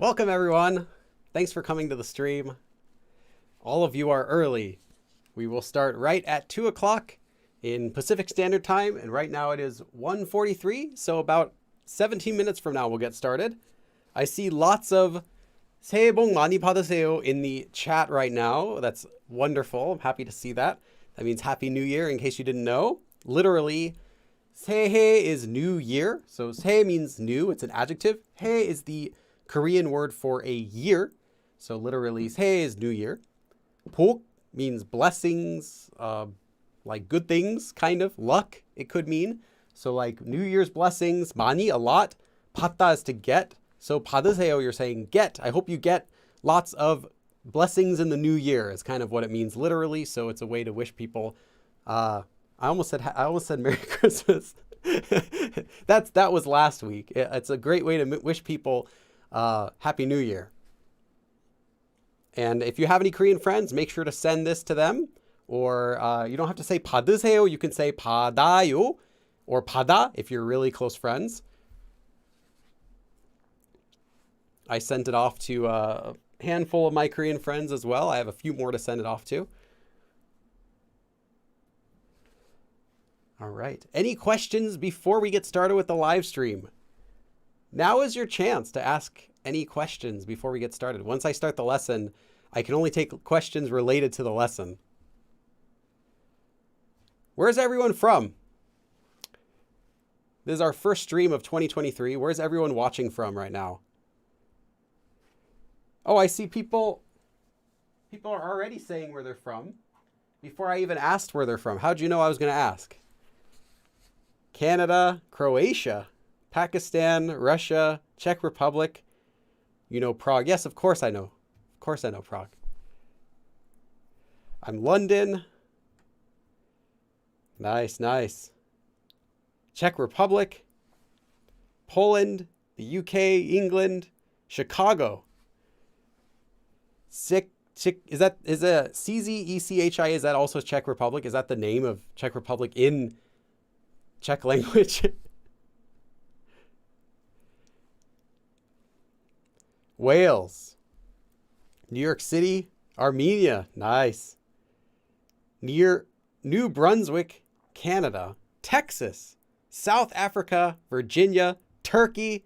Welcome everyone. Thanks for coming to the stream. All of you are early. We will start right at 2 o'clock in Pacific Standard Time, and right now it is 1:43, so about 17 minutes from now we'll get started. I see lots of 새해 복 많이 받으세요 in the chat right now. That's wonderful. I'm happy to see that. That means Happy New Year in case you didn't know. Literally, 새해 is new year. So 새해 means new. It's an adjective. 해 is the Korean word for a year. So literally, 새해 is new year. 복 means blessings, like good things, kind of. Luck, it could mean. So like New Year's blessings, 많이, a lot. 받다 is to get. So 받으세요, you're saying get. I hope you get lots of blessings in the new year is kind of what it means literally. So it's a way to wish people. I almost said Merry Christmas. That was last week. It's a great way to wish people Happy New Year. And if you have any Korean friends, make sure to send this to them. Or you don't have to say 받으세요. You can say 받아요 or 받아 if you're really close friends. I sent it off to a handful of my Korean friends as well. I have a few more to send it off to. All right. Any questions before we get started with the live stream? Now is your chance to ask any questions before we get started. Once I start the lesson, I can only take questions related to the lesson. Where's everyone from? This is our first stream of 2023. Where's everyone watching from right now? Oh, I see people are already saying where they're from before I even asked where they're from. How'd you know I was going to ask? Canada, Croatia, Pakistan, Russia, Czech Republic. You know Prague. Yes, of course I know. Of course I know Prague. I'm London. Nice, nice. Czech Republic, Poland, the UK, England, Chicago. Is that CZECHI? Is that also Czech Republic? Is that the name of Czech Republic in Czech language? Wales, New York City, Armenia, nice. Near New Brunswick, Canada, Texas, South Africa, Virginia, Turkey.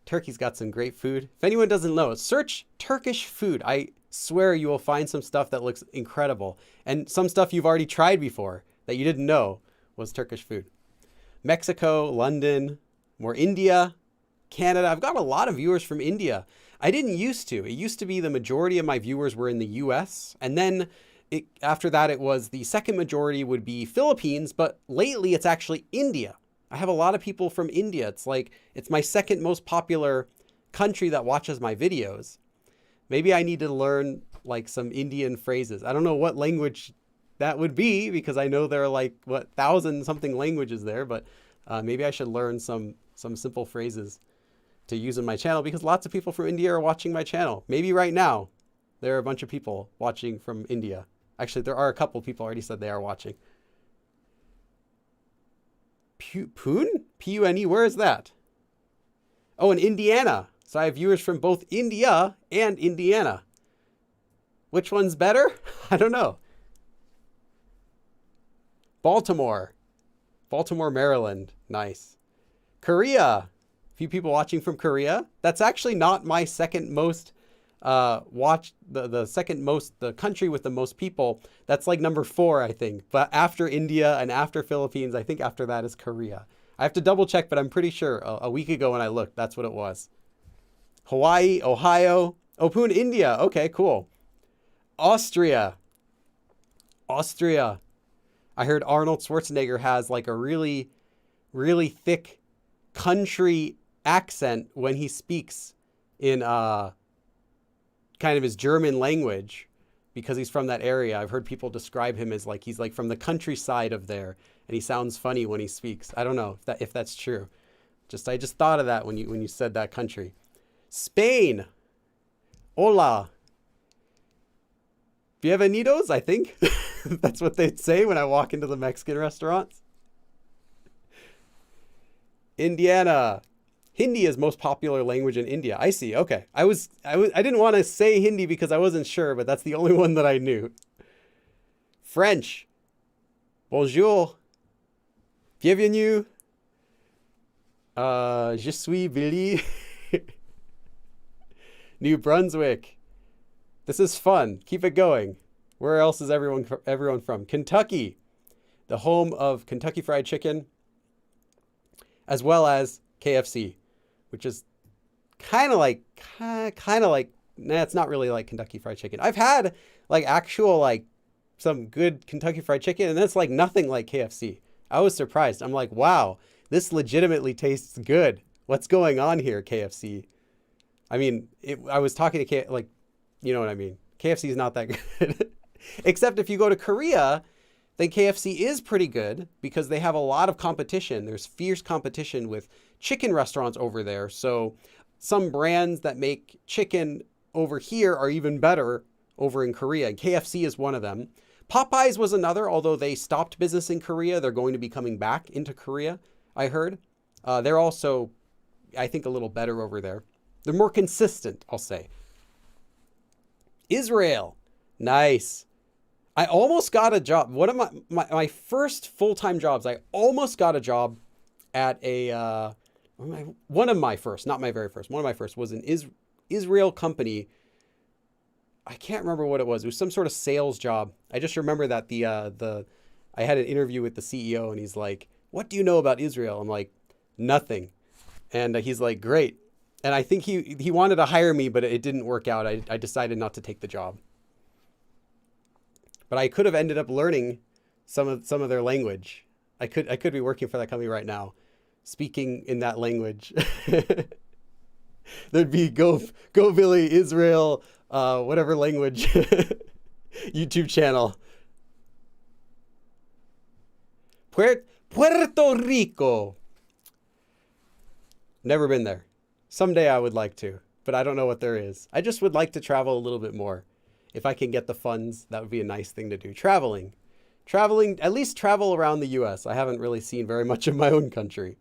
Turkey's got some great food. If anyone doesn't know, search Turkish food. I swear you will find some stuff that looks incredible. And some stuff you've already tried before that you didn't know was Turkish food. Mexico, London, more India, Canada. I've got a lot of viewers from India. I didn't used to. It used to be the majority of my viewers were in the US. And then after that, it was the second majority would be Philippines. But lately, it's actually India. I have a lot of people from India. It's my second most popular country that watches my videos. Maybe I need to learn like some Indian phrases. I don't know what language that would be because I know there are like 1,000 something languages there, but maybe I should learn some simple phrases to use in my channel because lots of people from India are watching my channel. Maybe right now there are a bunch of people watching from India. Actually, there are a couple people already said they are watching. Pune? P-U-N-E, where is that? Oh, in Indiana. So I have viewers from both India and Indiana. Which one's better? I don't know. Baltimore, Maryland. Nice. Korea. A few people watching from Korea. That's actually not my second most watched, the country with the most people. That's like number 4, I think. But after India and after Philippines, I think after that is Korea. I have to double check, but I'm pretty sure a week ago when I looked, that's what it was. Hawaii, Ohio, Pune, India. Okay, cool. Austria. I heard Arnold Schwarzenegger has like a really, really thick country accent when he speaks in kind of his German language because he's from that area. I've heard people describe him as like he's like from the countryside of there and he sounds funny when he speaks. I don't know if that's true. I just thought of that when you said that country. Spain. Hola. Bienvenidos, I think. That's what they'd say when I walk into the Mexican restaurants. Indiana. Hindi is most popular language in India. I see. Okay. I didn't want to say Hindi because I wasn't sure, but that's the only one that I knew. French. Bonjour. Bienvenue. Je suis Billy. New Brunswick. This is fun. Keep it going. Where else is everyone from? Kentucky, the home of Kentucky Fried Chicken, as well as KFC, which is kind of like, nah, it's not really like Kentucky Fried Chicken. I've had like actual like some good Kentucky Fried Chicken, and that's like nothing like KFC. I was surprised. I'm like, wow, this legitimately tastes good. What's going on here, KFC? I mean, I was talking to like, you know what I mean? KFC is not that good. Except if you go to Korea, then KFC is pretty good because they have a lot of competition. There's fierce competition with chicken restaurants over there. So some brands that make chicken over here are even better over in Korea. And KFC is one of them. Popeyes was another, although they stopped business in Korea. They're going to be coming back into Korea, I heard. They're also, I think, a little better over there. They're more consistent, I'll say. Israel. Nice. I almost got a job. One of my first full-time jobs, I almost got a job at one of my first, not my very first. One of my first was an Israel company. I can't remember what it was. It was some sort of sales job. I just remember that I had an interview with the CEO and he's like, "What do you know about Israel?" I'm like, "Nothing." And he's like, "Great." And I think he wanted to hire me, but it didn't work out. I decided not to take the job. But I could have ended up learning some of their language. I could be working for that company right now, speaking in that language. There'd be go Billy Israel, whatever language YouTube channel. Puerto Rico. Never been there. Someday I would like to, but I don't know what there is. I just would like to travel a little bit more. If I can get the funds, that would be a nice thing to do. Traveling, at least travel around the US. I haven't really seen very much of my own country.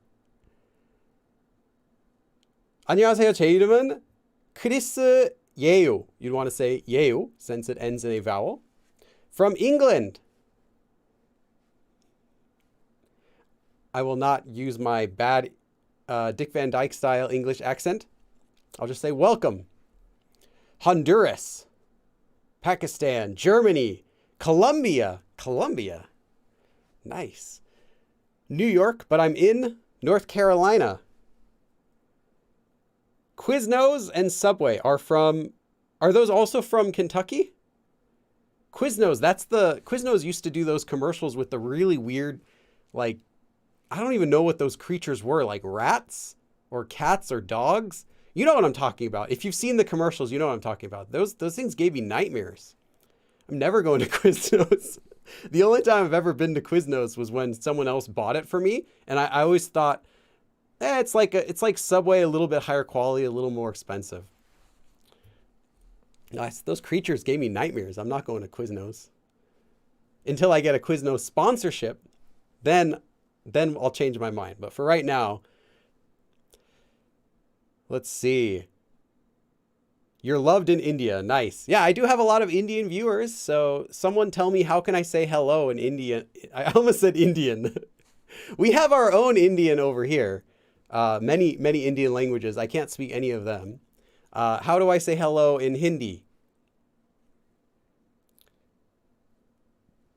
안녕하세요. 제 이름은 크리스 예요. You'd want to say 예요 since it ends in a vowel. From England. I will not use my bad Dick Van Dyke style English accent. I'll just say welcome. Honduras. Pakistan, Germany, Colombia. Nice. New York, but I'm in North Carolina. Quiznos and Subway are those also from Kentucky? Quiznos, Quiznos used to do those commercials with the really weird, like, I don't even know what those creatures were, like rats or cats or dogs. You know what I'm talking about. If you've seen the commercials, you know what I'm talking about. Those things gave me nightmares. I'm never going to Quiznos. The only time I've ever been to Quiznos was when someone else bought it for me. And I always thought, it's like Subway, a little bit higher quality, a little more expensive. Nice. Those creatures gave me nightmares. I'm not going to Quiznos. Until I get a Quiznos sponsorship, then I'll change my mind. But for right now, let's see. You're loved in India. Nice. Yeah, I do have a lot of Indian viewers. So someone tell me, how can I say hello in Indian? I almost said Indian. We have our own Indian over here. Many Indian languages. I can't speak any of them. How do I say hello in Hindi?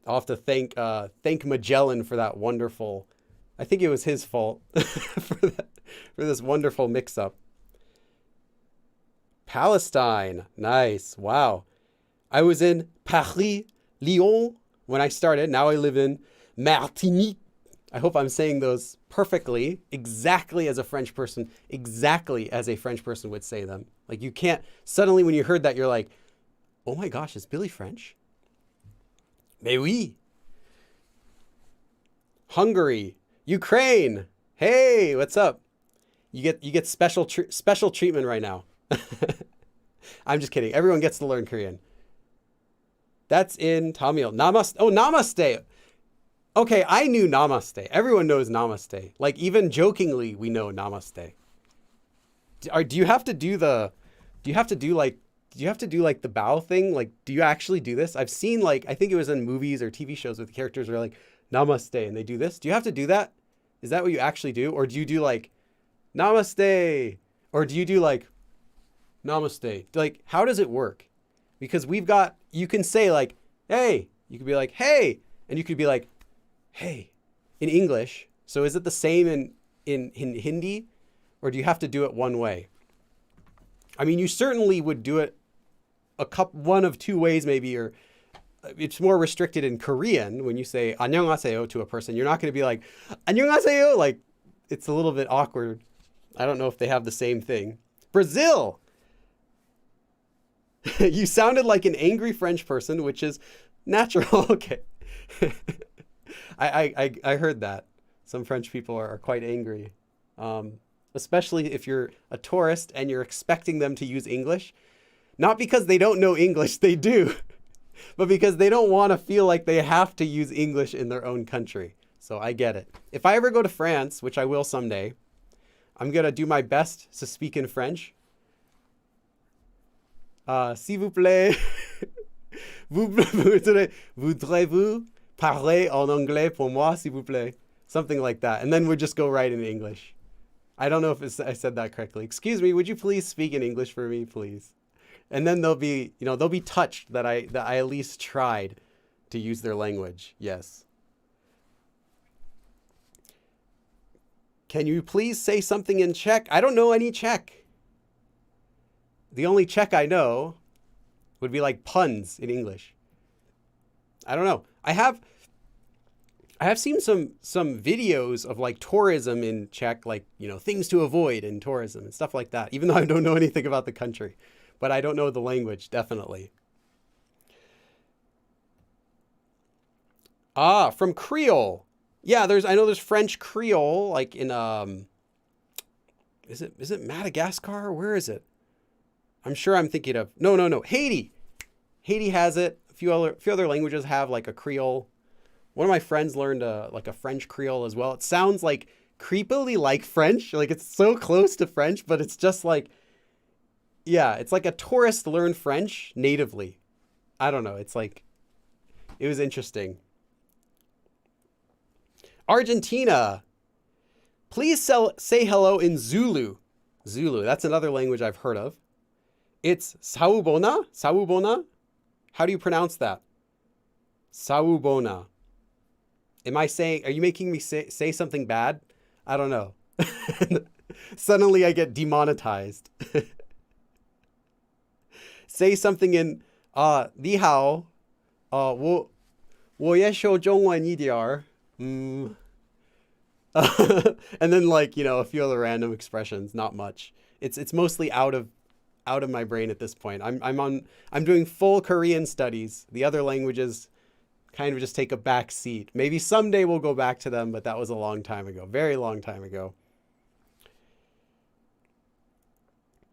I'll have to thank Magellan for that wonderful, I think it was his fault for this wonderful mix-up. Palestine. Nice. Wow. I was in Paris, Lyon when I started. Now I live in Martinique. I hope I'm saying those perfectly, exactly as a French person would say them. Like you can't, suddenly when you heard that, you're like, oh my gosh, is Billy French? Mais oui. Hungary. Ukraine. Hey, what's up? You get special treatment right now. I'm just kidding. Everyone gets to learn Korean. That's in Tamil. Namaste. Oh, namaste. Okay, I knew namaste. Everyone knows namaste. Like even jokingly, we know namaste. Do you have to do the, do you have to do like, do you have to do like the bow thing? Like, do you actually do this? I've seen like, I think it was in movies or TV shows with the characters where like, namaste, and they do this. Do you have to do that? Is that what you actually do? Or do you do like, namaste? Or do you do like, namaste? Like, how does it work? Because we've got, you can say like, hey, you could be like, hey, and you could be like, hey, in English. So is it the same in Hindi, or do you have to do it one way? I mean, you certainly would do it one of two ways maybe, or it's more restricted in Korean. When you say 안녕하세요 to a person, you're not going to be like 안녕하세요. Like, it's a little bit awkward. I don't know if they have the same thing. Brazil. You sounded like an angry French person, which is natural. Okay. I heard that. Some French people are quite angry. Especially if you're a tourist and you're expecting them to use English. Not because they don't know English, they do. But because they don't want to feel like they have to use English in their own country. So I get it. If I ever go to France, which I will someday, I'm going to do my best to speak in French. S'il vous plaît, voudrez-vous parler en anglais pour moi, s'il vous plaît? Something like that. And then we'll just go right in English. I don't know if I said that correctly. Excuse me, would you please speak in English for me, please? And then they'll be touched that I at least tried to use their language. Yes. Can you please say something in Czech? I don't know any Czech. The only Czech I know would be like puns in English. I don't know. I have seen some videos of like tourism in Czech, like, things to avoid in tourism and stuff like that, even though I don't know anything about the country. But I don't know the language, definitely. From Creole. Yeah, I know there's French Creole, like in is it Madagascar? Where is it? I'm sure I'm thinking of no. Haiti. Haiti has it. A few other languages have like a Creole. One of my friends learned like a French Creole as well. It sounds like creepily like French. Like, it's so close to French, but it's just like, yeah, it's like a tourist learned French natively. I don't know. It's like, it was interesting. Argentina. Please say hello in Zulu. Zulu. That's another language I've heard of. It's Sawubona. Sawubona. How do you pronounce that? Sawubona. Are you making me say something bad? I don't know. Suddenly I get demonetized. Say something in 你好 我也说中文一点儿 and then like, a few other random expressions, not much. It's mostly out of my brain at this point. I'm doing full Korean studies. The other languages kind of just take a back seat. Maybe someday we'll go back to them, but that was a long time ago. Very long time ago.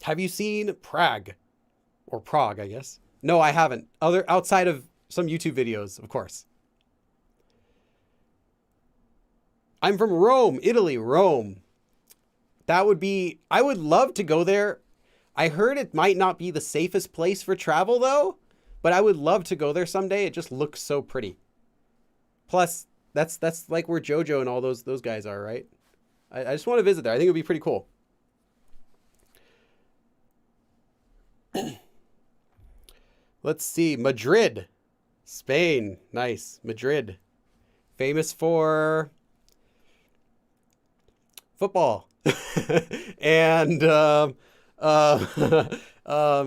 Have you seen Prague? Or Prague, I guess. No, I haven't. Outside of some YouTube videos, of course. I'm from Rome, Italy, Rome. I would love to go there. I heard it might not be the safest place for travel though, but I would love to go there someday. It just looks so pretty. Plus, that's like where JoJo and all those guys are, right? I just want to visit there. I think it would be pretty cool. Let's see. Madrid, Spain. Nice. Madrid. Famous for football. And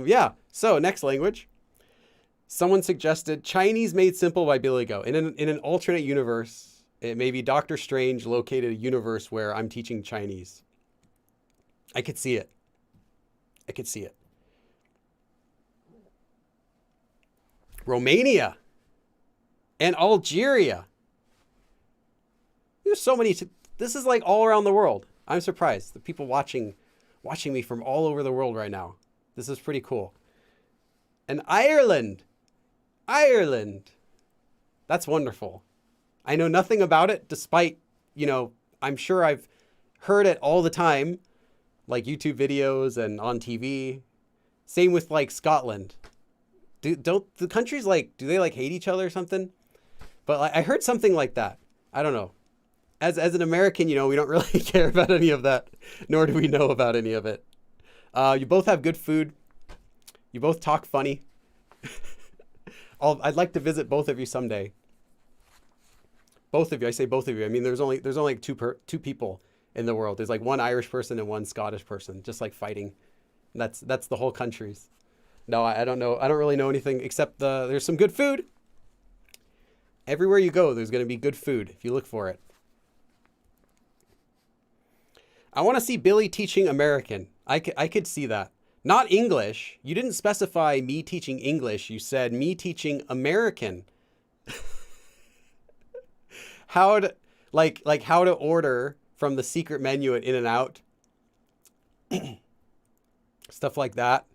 yeah. So next language. Someone suggested Chinese Made Simple by Billy Go. In an alternate universe, it may be Doctor Strange located a universe where I'm teaching Chinese. I could see it. Romania and Algeria. There's so many. This is like all around the world. I'm surprised. The people watching me from all over the world right now. This is pretty cool. And Ireland. That's wonderful. I know nothing about it, despite, I'm sure I've heard it all the time. like YouTube videos and on TV. Same with like Scotland. Don't the countries like, do they like hate each other or something? But like, I heard something like that. I don't know. As an American, you know, we don't really care about any of that, nor do we know about any of it. You both have good food. You both talk funny. I'd like to visit both of you someday. Both of you. I say both of you. I mean, there's only like two people in the world. There's like one Irish person and one Scottish person, just like fighting. That's the whole countries. No, I don't know. I don't really know anything except there's some good food. Everywhere you go, there's going to be good food if you look for it. I want to see Billy teaching American. I could see that. Not English. You didn't specify me teaching English. You said me teaching American. How to order from the secret menu at In-N-Out. Stuff like that.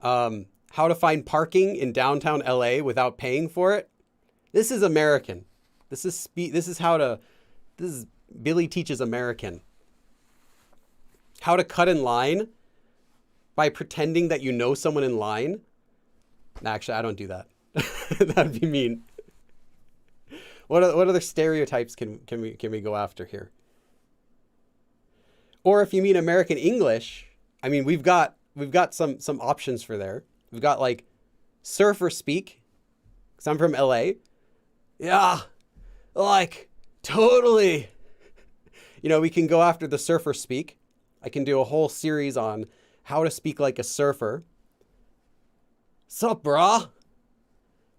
How to find parking in downtown LA without paying for it. This is American. This is Billy teaches American. How to cut in line by pretending that you know someone in line. Actually, I don't do that. That'd be mean. What other stereotypes can we go after here? Or if you mean American English, I mean we've got some options for there. We've got like surfer speak, because I'm from LA. Yeah, like totally. You know, we can go after the surfer speak. I can do a whole series on how to speak like a surfer. Sup, brah?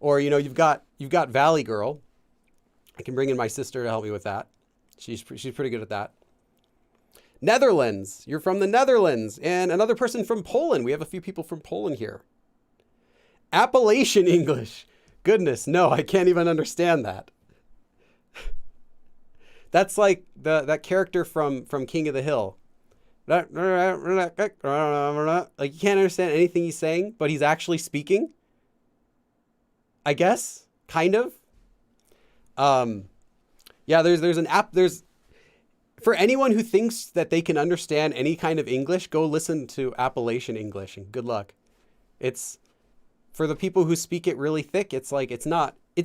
Or, you know, you've got Valley Girl. I can bring in my sister to help me with that. She's pretty good at that. Netherlands. You're from the Netherlands. And another person from Poland. We have a few people from Poland here. Appalachian English. Goodness, no, I can't even understand that. That's like that character from King of the Hill. Like you can't understand anything he's saying, but he's actually speaking. I guess, kind of. Yeah, there's an app. For anyone who thinks that they can understand any kind of English, go listen to Appalachian English and good luck. It's for the people who speak it really thick. It's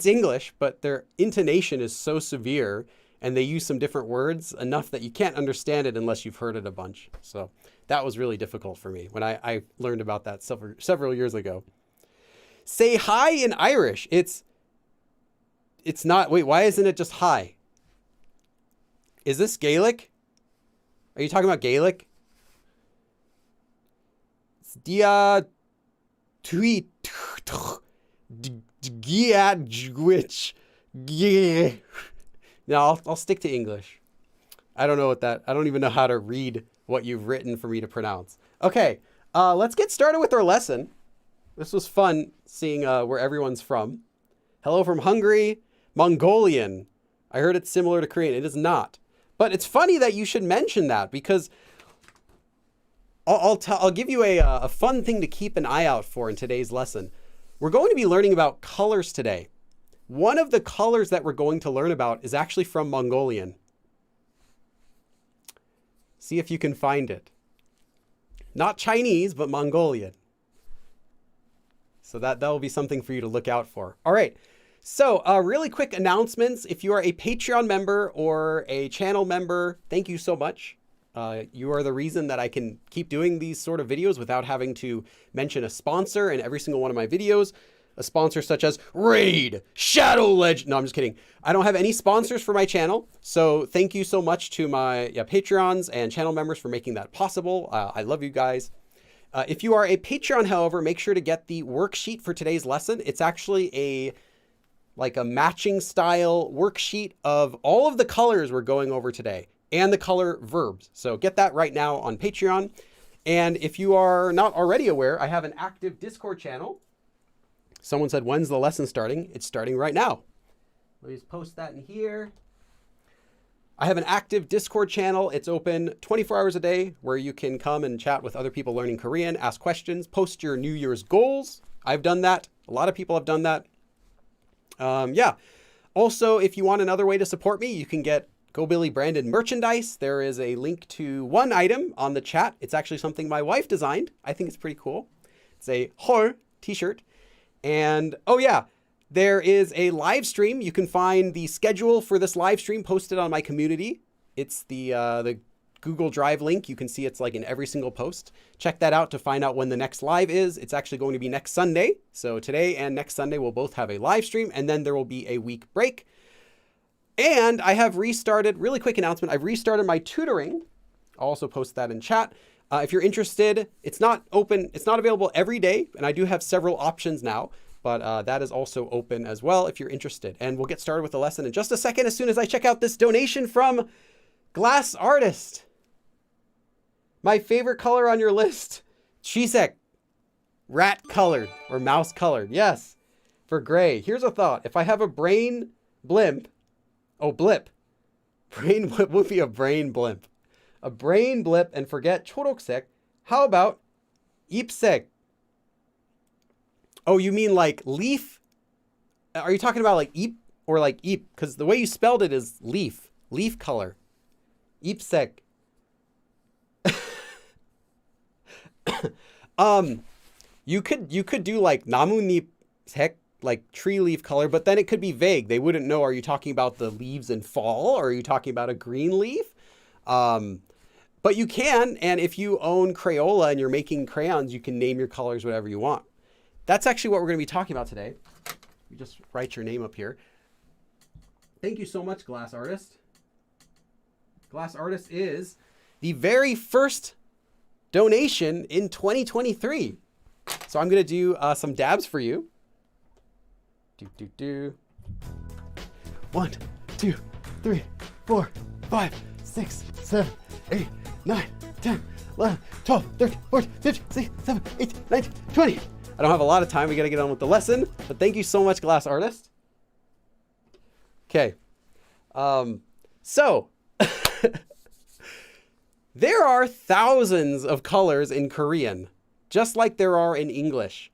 English, but their intonation is so severe and they use some different words enough that you can't understand it unless you've heard it a bunch. So that was really difficult for me when I learned about that several years ago. Say hi in Irish. It's not, wait, why isn't it just hi? Is this Gaelic? Are you talking about Gaelic? It's dia tweet which no, I'll stick to English. I don't know I don't even know how to read what you've written for me to pronounce. Okay, let's get started with our lesson. This was fun seeing where everyone's from. Hello from Hungary. Mongolian. I heard it's similar to Korean. It is not. But it's funny that you should mention that because I'll give you a fun thing to keep an eye out for in today's lesson. We're going to be learning about colors today. One of the colors that we're going to learn about is actually from Mongolian. See if you can find it. Not Chinese, but Mongolian. So that will be something for you to look out for. All right. So really quick announcements. If you are a Patreon member or a channel member, thank you so much. You are the reason that I can keep doing these sort of videos without having to mention a sponsor in every single one of my videos. A sponsor such as Raid, Shadow Legend. No, I'm just kidding. I don't have any sponsors for my channel. So thank you so much to my Patreons and channel members for making that possible. I love you guys. If you are a Patreon, however, make sure to get the worksheet for today's lesson. It's actually a matching style worksheet of all of the colors we're going over today and the color verbs. So get that right now on Patreon. And if you are not already aware, I have an active Discord channel. Someone said, when's the lesson starting? It's starting right now. Let me just post that in here. I have an active Discord channel. It's open 24 hours a day where you can come and chat with other people learning Korean, ask questions, post your New Year's goals. I've done that. A lot of people have done that. Yeah. Also, if you want another way to support me, you can Go Billy branded merchandise. There is a link to one item on the chat. It's actually something my wife designed. I think it's pretty cool. It's a 헐 t-shirt. And oh yeah, there is a live stream. You can find the schedule for this live stream posted on my community. It's the Google Drive link. You can see it's like in every single post. Check that out to find out when the next live is. It's actually going to be next Sunday. So today and next Sunday will both have a live stream, and then there will be a week break. And I have restarted, really quick announcement, I've restarted my tutoring. I'll also post that in chat. If you're interested, it's not open, it's not available every day, and I do have several options now, but that is also open as well if you're interested. And we'll get started with the lesson in just a second as soon as I check out this donation from Glass Artist. My favorite color on your list, Chisek, rat colored or mouse colored. Yes, for gray. Here's a thought. If I have a brain blimp, blip. Brain blip would be a brain blimp. A brain blip and forget 초록색. How about 잎색? Oh, you mean like leaf? Are you talking about like 잎 or like 잎? Because the way you spelled it is leaf color. 잎색. You could do like 나뭇잎색, like tree leaf color, but then it could be vague. They wouldn't know, are you talking about the leaves in fall, or are you talking about a green leaf? But you can, and if you own Crayola and you're making crayons, you can name your colors whatever you want. That's actually what we're going to be talking about today. You just write your name up here. Thank you so much, Glass Artist. Glass Artist is the very first donation in 2023. So I'm going to do some dabs for you. 1, 2, 3, 4, 5, 6, 7, 8, 9, 10, 11, 12, 13, 14, 15, 16, 17, 18, 19, 20. I don't have a lot of time. We got to get on with the lesson, but thank you so much, Glass Artist. Okay. So there are thousands of colors in Korean, just like there are in English.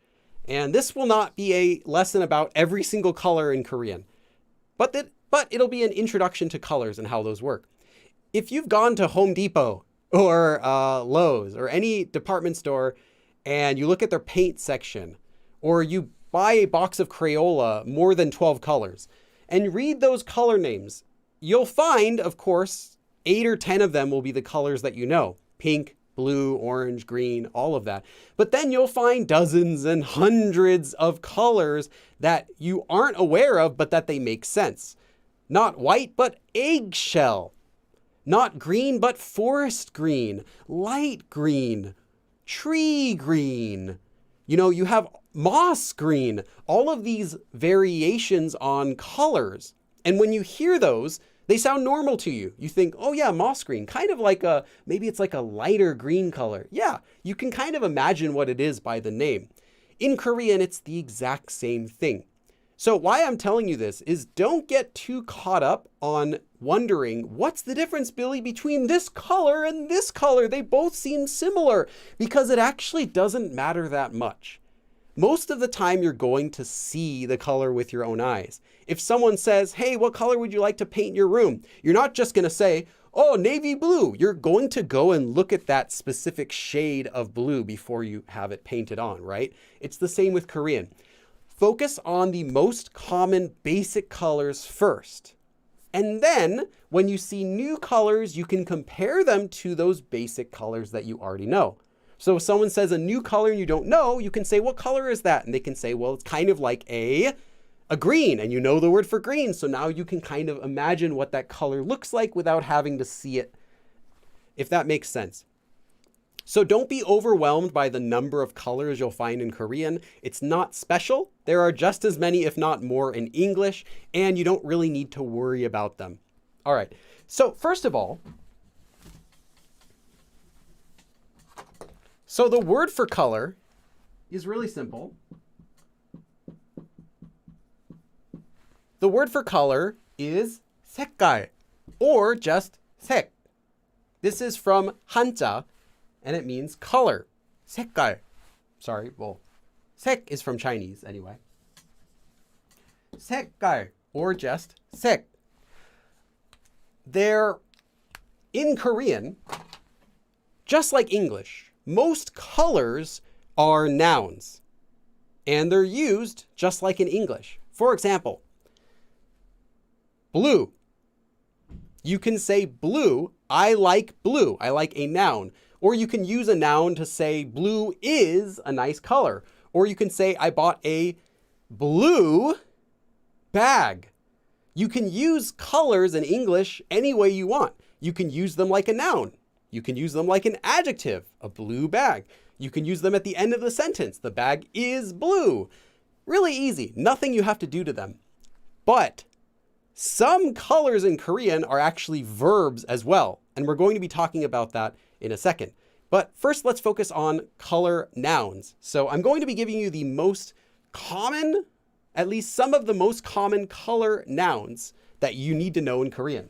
And this will not be a lesson about every single color in Korean, but it'll be an introduction to colors and how those work. If you've gone to Home Depot or Lowe's or any department store and you look at their paint section, or you buy a box of Crayola, more than 12 colors, and read those color names, you'll find, of course, 8 or 10 of them will be the colors that you know. Pink, blue, orange, green, all of that. But then you'll find dozens and hundreds of colors that you aren't aware of, but that they make sense. Not white, but eggshell. Not green, but forest green, light green, tree green. You know, you have moss green, all of these variations on colors. And when you hear those, they sound normal to you. You think, oh yeah, moss green, kind of like maybe it's like a lighter green color. Yeah, you can kind of imagine what it is by the name. In Korean, it's the exact same thing. So why I'm telling you this is don't get too caught up on wondering, what's the difference, Billy, between this color and this color? They both seem similar, because it actually doesn't matter that much. Most of the time, you're going to see the color with your own eyes. If someone says, hey, what color would you like to paint your room? You're not just going to say, oh, navy blue. You're going to go and look at that specific shade of blue before you have it painted on, right? It's the same with Korean. Focus on the most common basic colors first. And then when you see new colors, you can compare them to those basic colors that you already know. So if someone says a new color and you don't know, you can say, what color is that? And they can say, well, it's kind of like a green, and you know the word for green. So now you can kind of imagine what that color looks like without having to see it, if that makes sense. So don't be overwhelmed by the number of colors you'll find in Korean. It's not special. There are just as many, if not more, in English, and you don't really need to worry about them. All right. So first of all, so the word for color is really simple. The word for color is 색깔, or just 색. This is from Hanja, and it means color. 색깔. Sorry, well, 색 is from Chinese anyway. 색깔, or just 색. they're in Korean, just like English, most colors are nouns, and they're used just like in English. For example, blue. You can say blue, I like blue. I like a noun. Or you can use a noun to say blue is a nice color. Or you can say I bought a blue bag. You can use colors in English any way you want. You can use them like a noun. You can use them like an adjective, a blue bag. You can use them at the end of the sentence. The bag is blue. Really easy. Nothing you have to do to them. But some colors in Korean are actually verbs as well. And we're going to be talking about that in a second. But first, let's focus on color nouns. So I'm going to be giving you the most common, at least some of the most common color nouns that you need to know in Korean.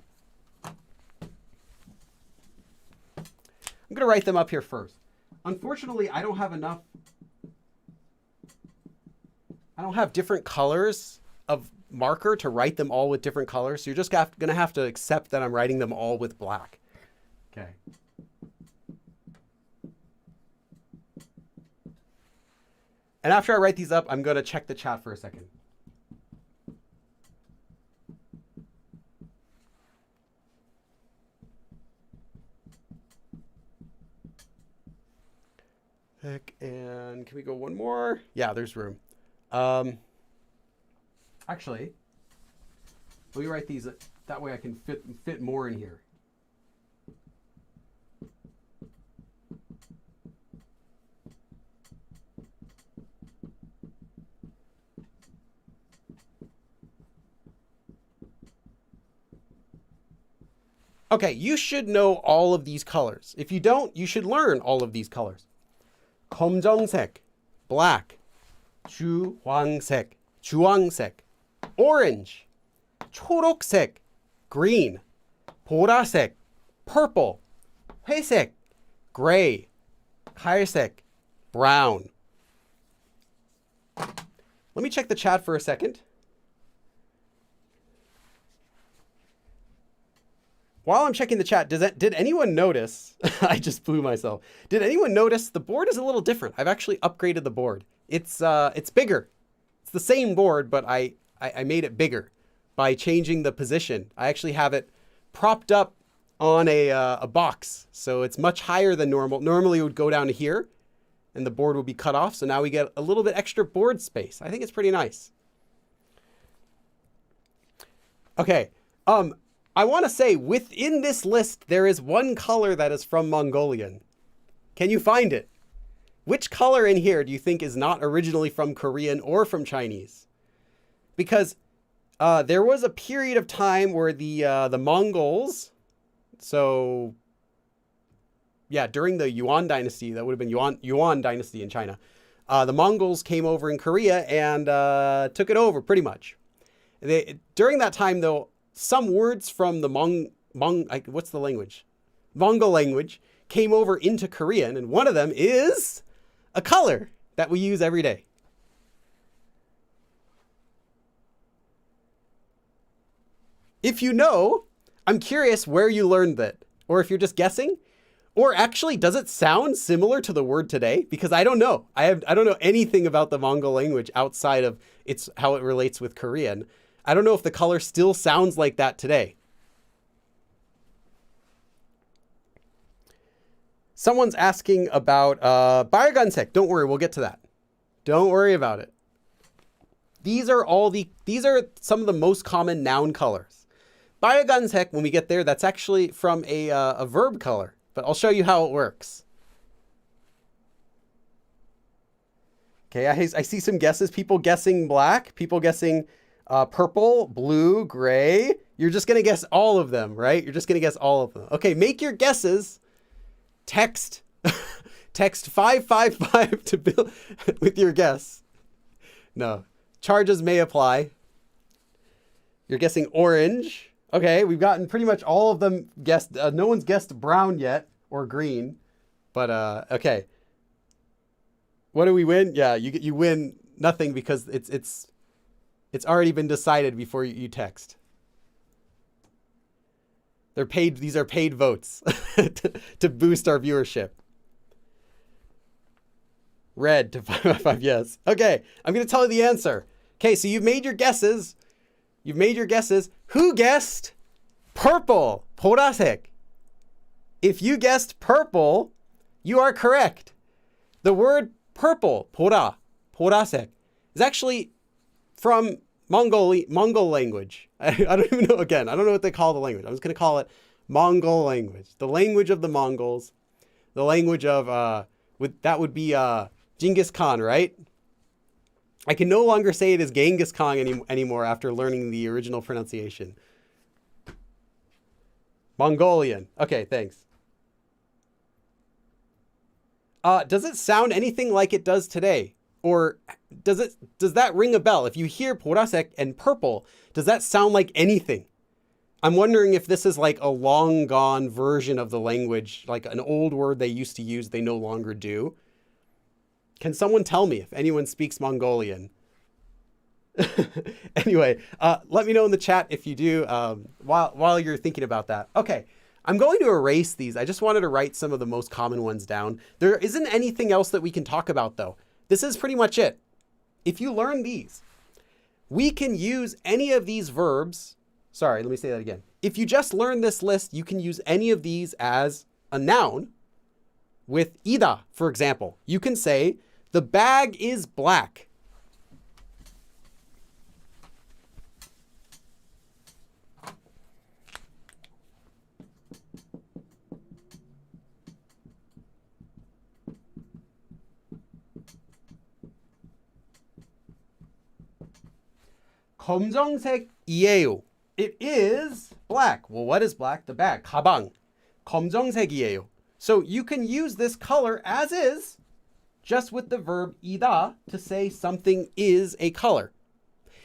I'm going to write them up here first. Unfortunately, I don't have different colors of marker to write them all with different colors. So you're just going to have to accept that I'm writing them all with black. Okay. And after I write these up, I'm going to check the chat for a second. And can we go one more? Yeah, there's room. Actually, let me write these. That way I can fit more in here. Okay, you should know all of these colors. If you don't, you should learn all of these colors. 검정색, black. 주황색, 주황색. Orange, 초록색, green. 보라색, purple. 회색, gray. 갈색, brown. Let me check the chat for a second. While I'm checking the chat, did anyone notice, I just blew myself. Did anyone notice the board is a little different? I've actually upgraded the board. It's bigger. It's the same board, but I made it bigger by changing the position. I actually have it propped up on a box. So it's much higher than normal. Normally it would go down to here and the board would be cut off. So now we get a little bit extra board space. I think it's pretty nice. Okay. I want to say within this list, there is one color that is from Mongolian. Can you find it? Which color in here do you think is not originally from Korean or from Chinese? Because there was a period of time where the Mongols, so yeah, during the Yuan dynasty, that would have been Yuan dynasty in China, the Mongols came over in Korea and took it over pretty much. During that time, though, some words from the what's the language? Mongol language came over into Korean, and one of them is a color that we use every day. If you know, I'm curious where you learned that, or if you're just guessing, or actually, does it sound similar to the word today? Because I don't know. I don't know anything about the Mongol language outside of how it relates with Korean. I don't know if the color still sounds like that today. Someone's asking about 빨간색. Don't worry, we'll get to that. Don't worry about it. These are some of the most common noun colors. 빨간색, when we get there, that's actually from a verb color, but I'll show you how it works. Okay, I see some guesses. People guessing black, people guessing purple, blue, gray. You're just going to guess all of them, right? You're just going to guess all of them. Okay, make your guesses. Text 555 to Bill with your guess. No, charges may apply. You're guessing orange. Okay, we've gotten pretty much all of them guessed. No one's guessed brown yet or green, but okay. What do we win? Yeah, you win nothing because it's already been decided before you text. They're paid. These are paid votes to boost our viewership. Red to 555, yes. Okay, I'm going to tell you the answer. Okay, so you've made your guesses. Who guessed purple? 보라색. If you guessed purple, you are correct. The word purple, 보라색, is actually from Mongol language. I don't even know, again, I don't know what they call the language. I'm just going to call it Mongol language. The language of the Mongols. The language of, that would be Genghis Khan, right? I can no longer say it as Genghis Khan anymore after learning the original pronunciation. Mongolian. Okay, thanks. Does it sound anything like it does today? Or does that ring a bell? If you hear 보라색 and purple, does that sound like anything? I'm wondering if this is like a long gone version of the language, like an old word they used to use, they no longer do. Can someone tell me if anyone speaks Mongolian? Anyway, let me know in the chat if you do while you're thinking about that. Okay, I'm going to erase these. I just wanted to write some of the most common ones down. There isn't anything else that we can talk about though. This is pretty much it. If you learn these, we can use any of these verbs. Sorry, let me say that again. If you just learn this list, you can use any of these as a noun with ida, for example. You can say, the bag is black. 검정색이에요. It is black. Well, what is black? The bag. 가방. 검정색이에요. So you can use this color as is, just with the verb 이다 to say something is a color.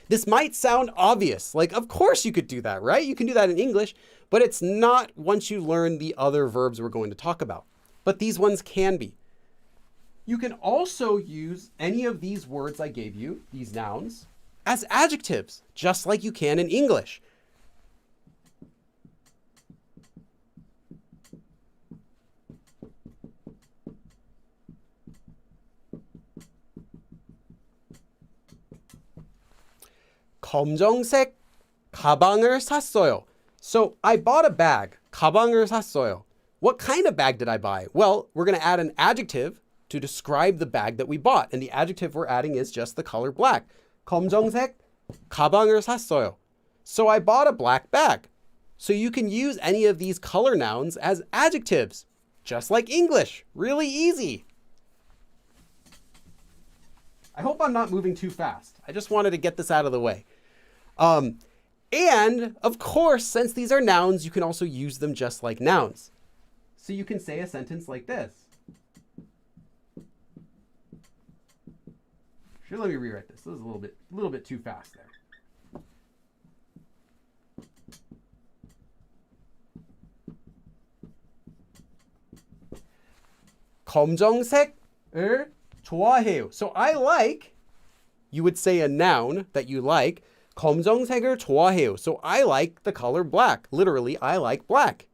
This might sound obvious. Like, of course you could do that, right? You can do that in English, but it's not once you learn the other verbs we're going to talk about. But these ones can be. You can also use any of these words I gave you, these nouns, as adjectives, just like you can in English. 검정색 가방을 샀어요. So I bought a bag. 가방을 샀어요. What kind of bag did I buy? Well, we're going to add an adjective to describe the bag that we bought. And the adjective we're adding is just the color black. 검정색 가방을 샀어요. So I bought a black bag. So you can use any of these color nouns as adjectives, just like English. Really easy. I hope I'm not moving too fast. I just wanted to get this out of the way. And of course, since these are nouns, you can also use them just like nouns. So you can say a sentence like this. Sure, let me rewrite this. This is a little bit too fast there. 검정색을 좋아해요. So I like, you would say a noun that you like. 검정색을 좋아해요. So I like the color black. Literally, I like black.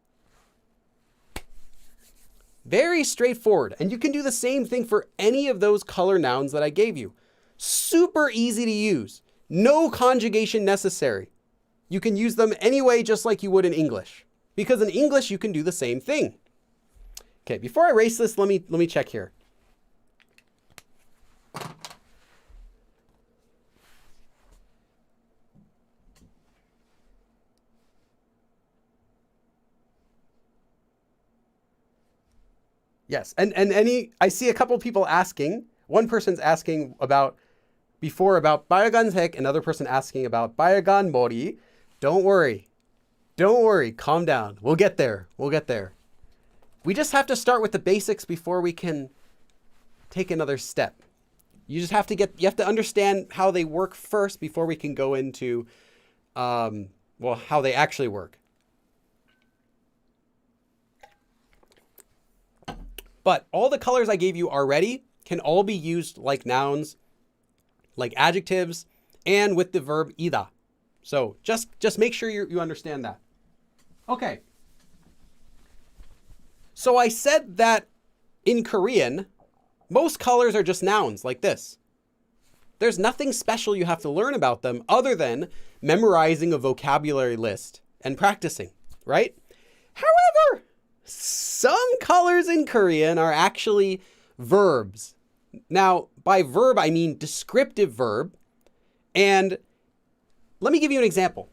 Very straightforward. And you can do the same thing for any of those color nouns that I gave you. Super easy to use. No conjugation necessary. You can use them anyway, just like you would in English. Because in English, you can do the same thing. Okay, before I erase this, let me check here. Yes, and I see a couple people asking. One person's asking about 빨간색, another person asking about 빨간 머리. Don't worry, calm down. We'll get there. We just have to start with the basics before we can take another step. You have to understand how they work first before we can go into, how they actually work. But all the colors I gave you already can all be used like nouns, like adjectives, and with the verb ida. So just make sure you understand that. Okay, So I said that in Korean, most colors are just nouns like this. There's nothing special you have to learn about them other than memorizing a vocabulary list and practicing, right? However, some colors in Korean are actually verbs. Now, by verb, I mean descriptive verb. And let me give you an example.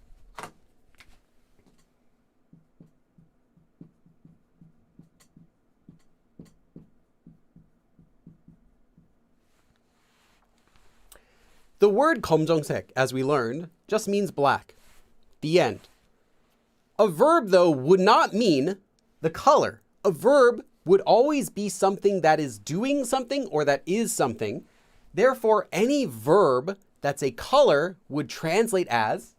The word 검정색, as we learned, just means black. The end. A verb, though, would not mean the color. A verb would always be something that is doing something or that is something. Therefore, any verb that's a color would translate as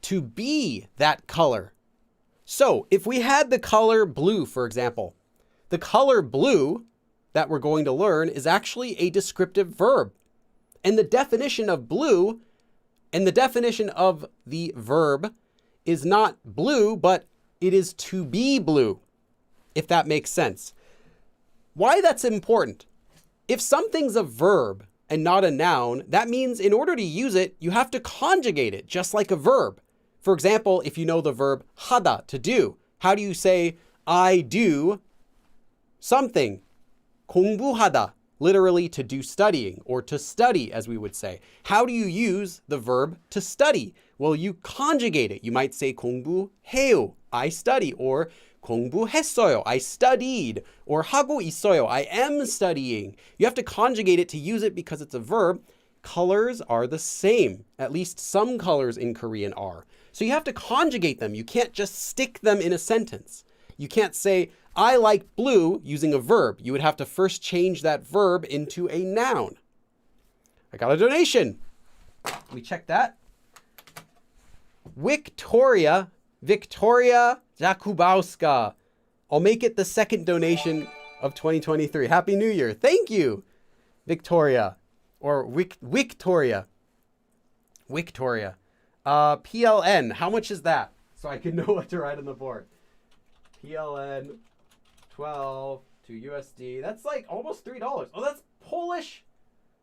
to be that color. So if we had the color blue, for example, the color blue that we're going to learn is actually a descriptive verb. And the definition of blue and the definition of the verb is not blue, but it is to be blue, if that makes sense. Why that's important? If something's a verb and not a noun, that means in order to use it, you have to conjugate it, just like a verb. For example, if you know the verb 하다, to do, how do you say, I do something? 공부하다, literally to do studying, or to study, as we would say. How do you use the verb to study? Well, you conjugate it. You might say 공부해요, I study, or 공부했어요, I studied, or 하고 있어요, I am studying. You have to conjugate it to use it because it's a verb. Colors are the same. At least some colors in Korean are. So you have to conjugate them. You can't just stick them in a sentence. You can't say, I like blue using a verb. You would have to first change that verb into a noun. I got a donation. Let me check that. Victoria Jakubowska. I'll make it the second donation of 2023. Happy New Year. Thank you, Victoria. Or Victoria. PLN. How much is that? So I can know what to write on the board. PLN 12 to USD. That's like almost $3. Oh, that's Polish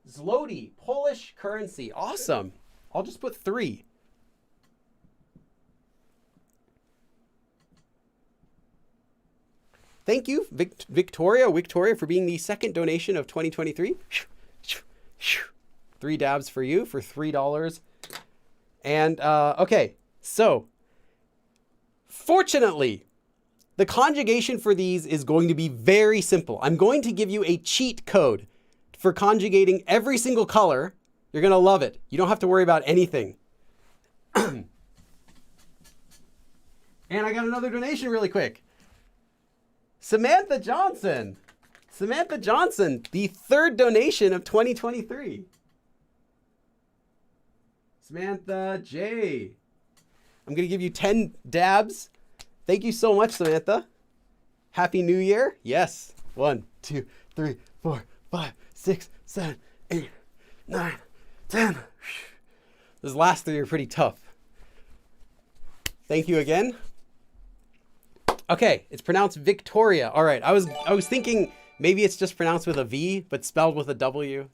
zloty. Polish currency. Awesome. I'll just put 3. Thank you, Victoria, for being the second donation of 2023. 3 dabs for you for $3. And, okay, so, fortunately, the conjugation for these is going to be very simple. I'm going to give you a cheat code for conjugating every single color. You're going to love it. You don't have to worry about anything. And I got another donation really quick. Samantha Johnson, the third donation of 2023. Samantha J. I'm going to give you 10 dabs. Thank you so much, Samantha. Happy New Year. Yes. 1, 2, 3, 4, 5, 6, 7, 8, 9, 10. Those last 3 are pretty tough. Thank you again. Okay, it's pronounced Victoria. All right, I was thinking maybe it's just pronounced with a V, but spelled with a W.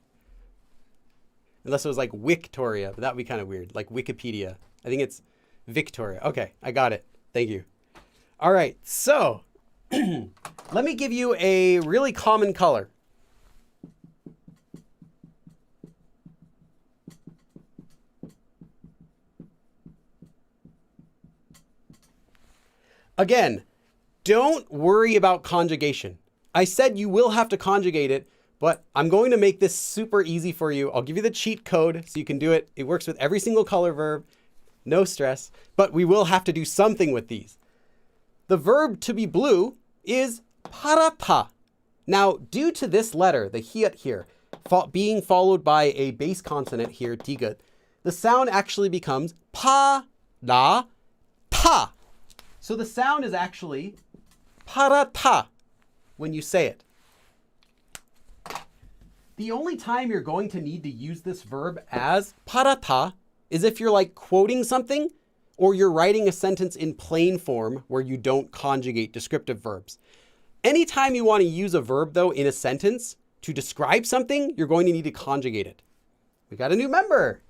Unless it was like Victoria, but that would be kind of weird, like Wikipedia. I think it's Victoria. Okay, I got it. Thank you. All right, so let me give you a really common color. Again, don't worry about conjugation. I said you will have to conjugate it, but I'm going to make this super easy for you. I'll give you the cheat code so you can do it. It works with every single color verb. No stress. But we will have to do something with these. The verb to be blue is 파랗다. Now, due to this letter, the hiat here, being followed by a base consonant here, digat, the sound actually becomes pa, na, ta. So the sound is actually 파랗다 when you say it. The only time you're going to need to use this verb as 파랗다 is if you're like quoting something or you're writing a sentence in plain form where you don't conjugate descriptive verbs. Anytime you want to use a verb, though, in a sentence to describe something, you're going to need to conjugate it. We got a new member.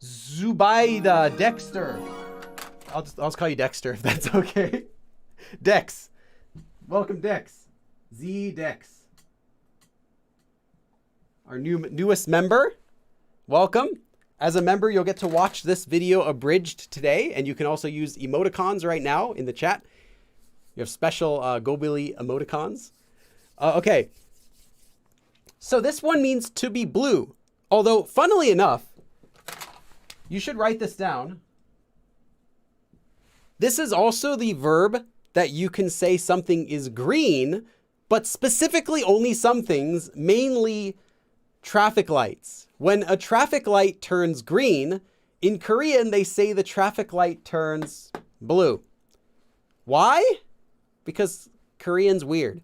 Zubaida Dexter. I'll just call you Dexter if that's okay. Dex. Welcome, Dex. Dex. Our newest member. Welcome. As a member, you'll get to watch this video abridged today, and you can also use emoticons right now in the chat. You have special Go-Billy emoticons. Okay. So this one means to be blue. Although, funnily enough, you should write this down. This is also the verb that you can say something is green, but specifically only some things, mainly traffic lights. When a traffic light turns green, in Korean, they say the traffic light turns blue. Why? Because Korean's weird.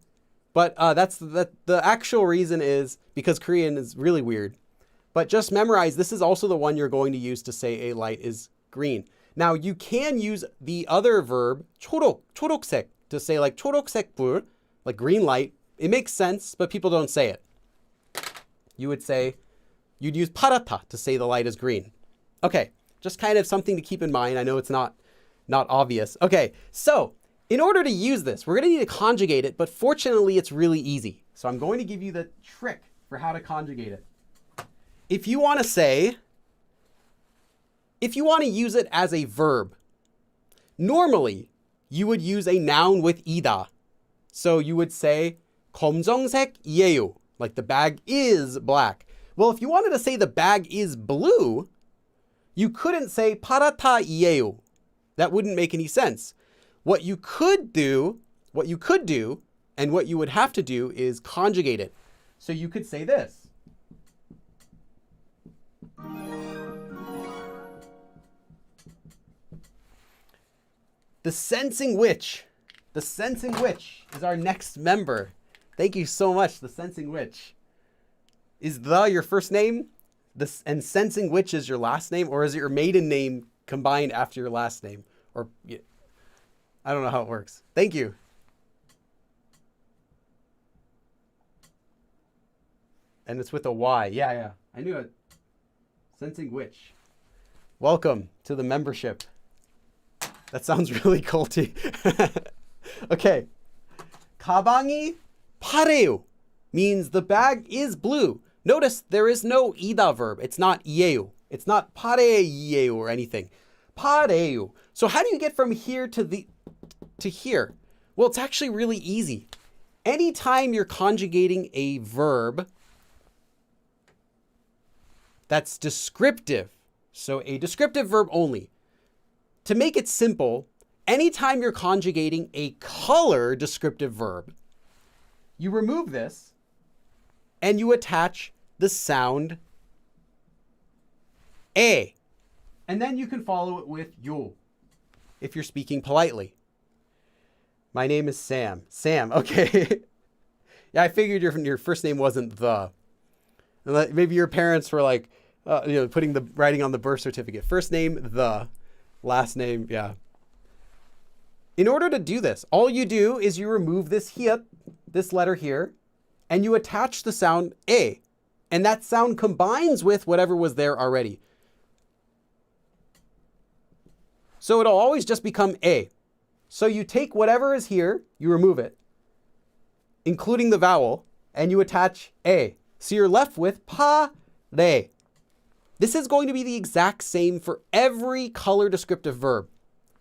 But the actual reason is because Korean is really weird. But just memorize, this is also the one you're going to use to say a light is green. Now, you can use the other verb, 초록, 초록색, to say like 초록색 불, like green light. It makes sense, but people don't say it. You'd use 파랗다 to say the light is green. Okay, just kind of something to keep in mind. I know it's not obvious. Okay, so in order to use this, we're going to need to conjugate it, but fortunately, it's really easy. So I'm going to give you the trick for how to conjugate it. If you want to use it as a verb, normally you would use a noun with ida. So you would say 검정색이에요, like the bag is black. Well, if you wanted to say the bag is blue, you couldn't say 파랗다이에요. That wouldn't make any sense. What you could do, and what you would have to do is conjugate it. So you could say this. The sensing witch is our next member. Thank you so much, the sensing witch. Is your first name? And sensing witch is your last name, or is it your maiden name combined after your last name? Or I don't know how it works. Thank you. And it's with a Y. Yeah. I knew it. Sensing witch. Welcome to the membership. That sounds really culty. Okay. 가방이 파래요 means the bag is blue. Notice there is no ida verb. It's not 이에요. It's not 파래이에요 or anything. 파래요. So how do you get from here to here? Well, it's actually really easy. Anytime you're conjugating a verb that's descriptive, so a descriptive verb only. To make it simple, anytime you're conjugating a color descriptive verb, you remove this and you attach the sound a. And then you can follow it with yo if you're speaking politely. My name is Sam. Sam, okay. Yeah, I figured your first name wasn't the. Maybe your parents were like, putting the writing on the birth certificate. First name, the. Last name, yeah. In order to do this, all you do is you remove this here, this letter here, and you attach the sound a. And that sound combines with whatever was there already. So it'll always just become a. So you take whatever is here, you remove it, including the vowel, and you attach a. So you're left with pa, re. This is going to be the exact same for every color descriptive verb.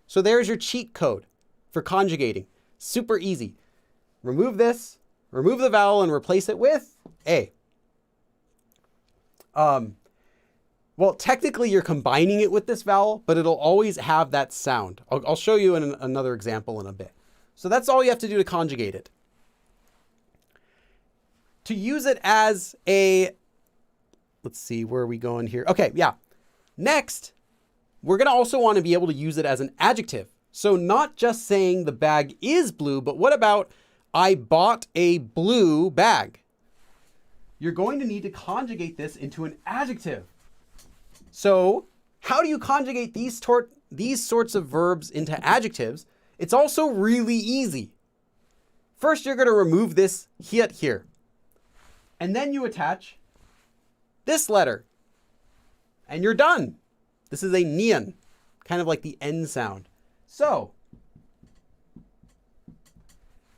So there's your cheat code for conjugating. Super easy. Remove this, remove the vowel, and replace it with a. Well, technically you're combining it with this vowel, but it'll always have that sound. I'll show you in another example in a bit. So that's all you have to do to conjugate it. To use it as a, let's see, where are we going here? Okay, yeah. Next, we're going to also want to be able to use it as an adjective. So not just saying the bag is blue, but what about I bought a blue bag? You're going to need to conjugate this into an adjective. So how do you conjugate these sorts of verbs into adjectives? It's also really easy. First, you're going to remove this hiet here. And then you attach this letter. And you're done. This is a nian, kind of like the N sound. So,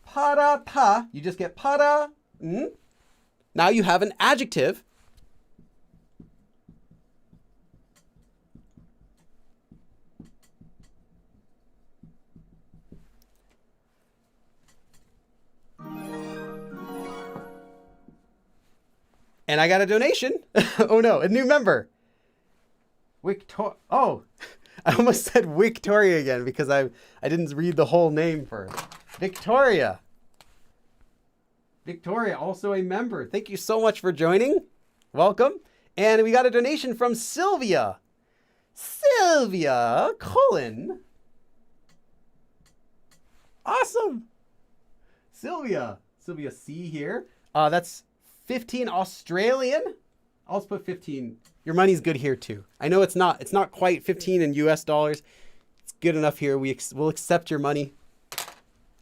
para ta, you just get para. Now you have an adjective. And I got a donation. Oh no, a new member. Oh, I almost said Victoria again because I didn't read the whole name first. Victoria. Victoria, also a member. Thank you so much for joining. Welcome. And we got a donation from Sylvia. Sylvia Cullen. Awesome. Sylvia C here. That's 15 Australian. I'll just put 15. Your money's good here too. I know it's not quite 15 in US dollars. It's good enough here. We'll accept your money.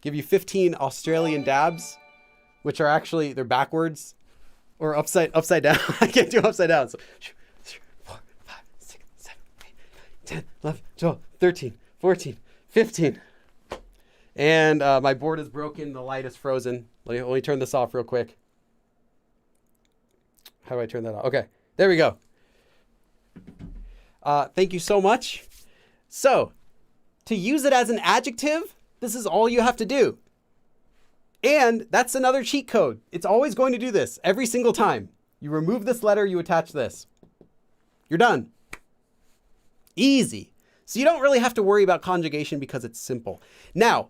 Give you 15 Australian dabs, which are actually, they're backwards or upside down. I can't do upside down. So 3, 4, 5, 6, 7, 8, 9, 10, 11, 12, 13, 14, 15. And my board is broken. The light is frozen. Let me turn this off real quick. How do I turn that off? Okay, there we go. Thank you so much. So, to use it as an adjective, this is all you have to do. And that's another cheat code. It's always going to do this every single time. You remove this letter, you attach this. You're done. Easy. So you don't really have to worry about conjugation because it's simple. Now,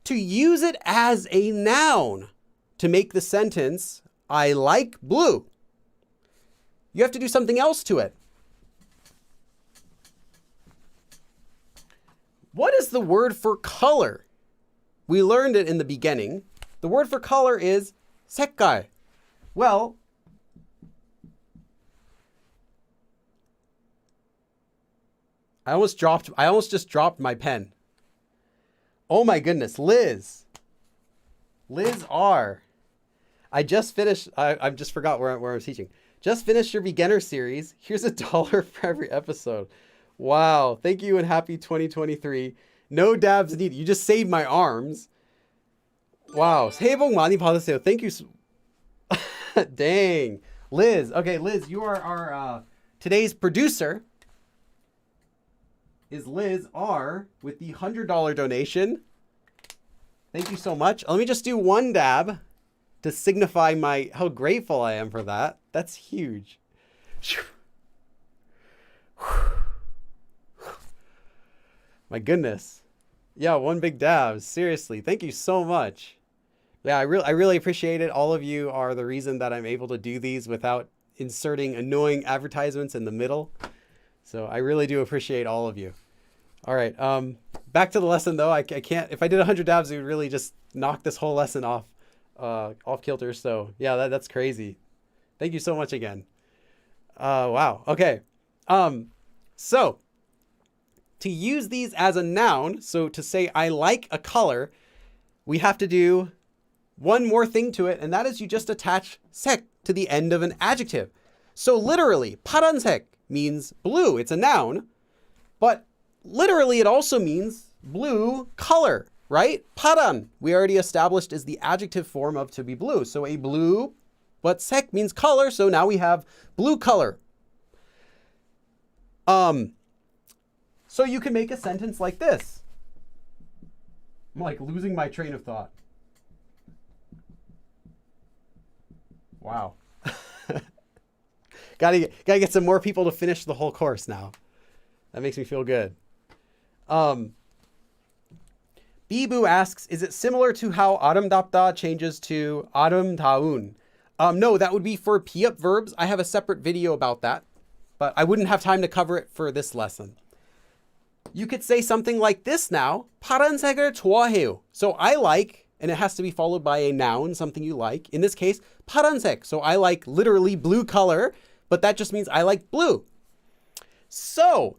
to use it as a noun to make the sentence, I like blue, you have to do something else to it. What is the word for color? We learned it in the beginning. The word for color is 색깔. Well, I almost just dropped my pen. Oh my goodness, Liz R. I just finished, I just forgot where I was teaching. Just finished your beginner series. Here's $1 for every episode. Wow. Thank you and happy 2023. No dabs needed. You just saved my arms. Wow. 새해 복 많이 받으세요. Thank you. Dang. Liz. Okay, Liz, you are our today's producer. Is Liz R with the $100 donation. Thank you so much. Let me just do one dab to signify how grateful I am for that. That's huge. My goodness. Yeah, one big dab. Seriously, thank you so much. Yeah, I really appreciate it. All of you are the reason that I'm able to do these without inserting annoying advertisements in the middle. So I really do appreciate all of you. All right, back to the lesson though. I can't, if I did 100 dabs, it would really just knock this whole lesson off kilter. So yeah, that's crazy. Thank you so much again. Wow. Okay. So to use these as a noun, so to say I like a color, we have to do one more thing to it, and that is you just attach 색 to the end of an adjective. So literally, 파란색 means blue. It's a noun, but literally it also means blue color, right? 파란, we already established, is the adjective form of to be blue. So a blue, but 색 means color, so now we have blue color. So you can make a sentence like this. I'm like losing my train of thought. Wow. Gotta get some more people to finish the whole course now. That makes me feel good. Bibu asks, is it similar to how 아름답다 changes to 아름다운? No, that would be for piup verbs. I have a separate video about that, but I wouldn't have time to cover it for this lesson. You could say something like this now. 파란색을 좋아해요. So I like, and it has to be followed by a noun, something you like. In this case, 파란색. So I like literally blue color, but that just means I like blue. So,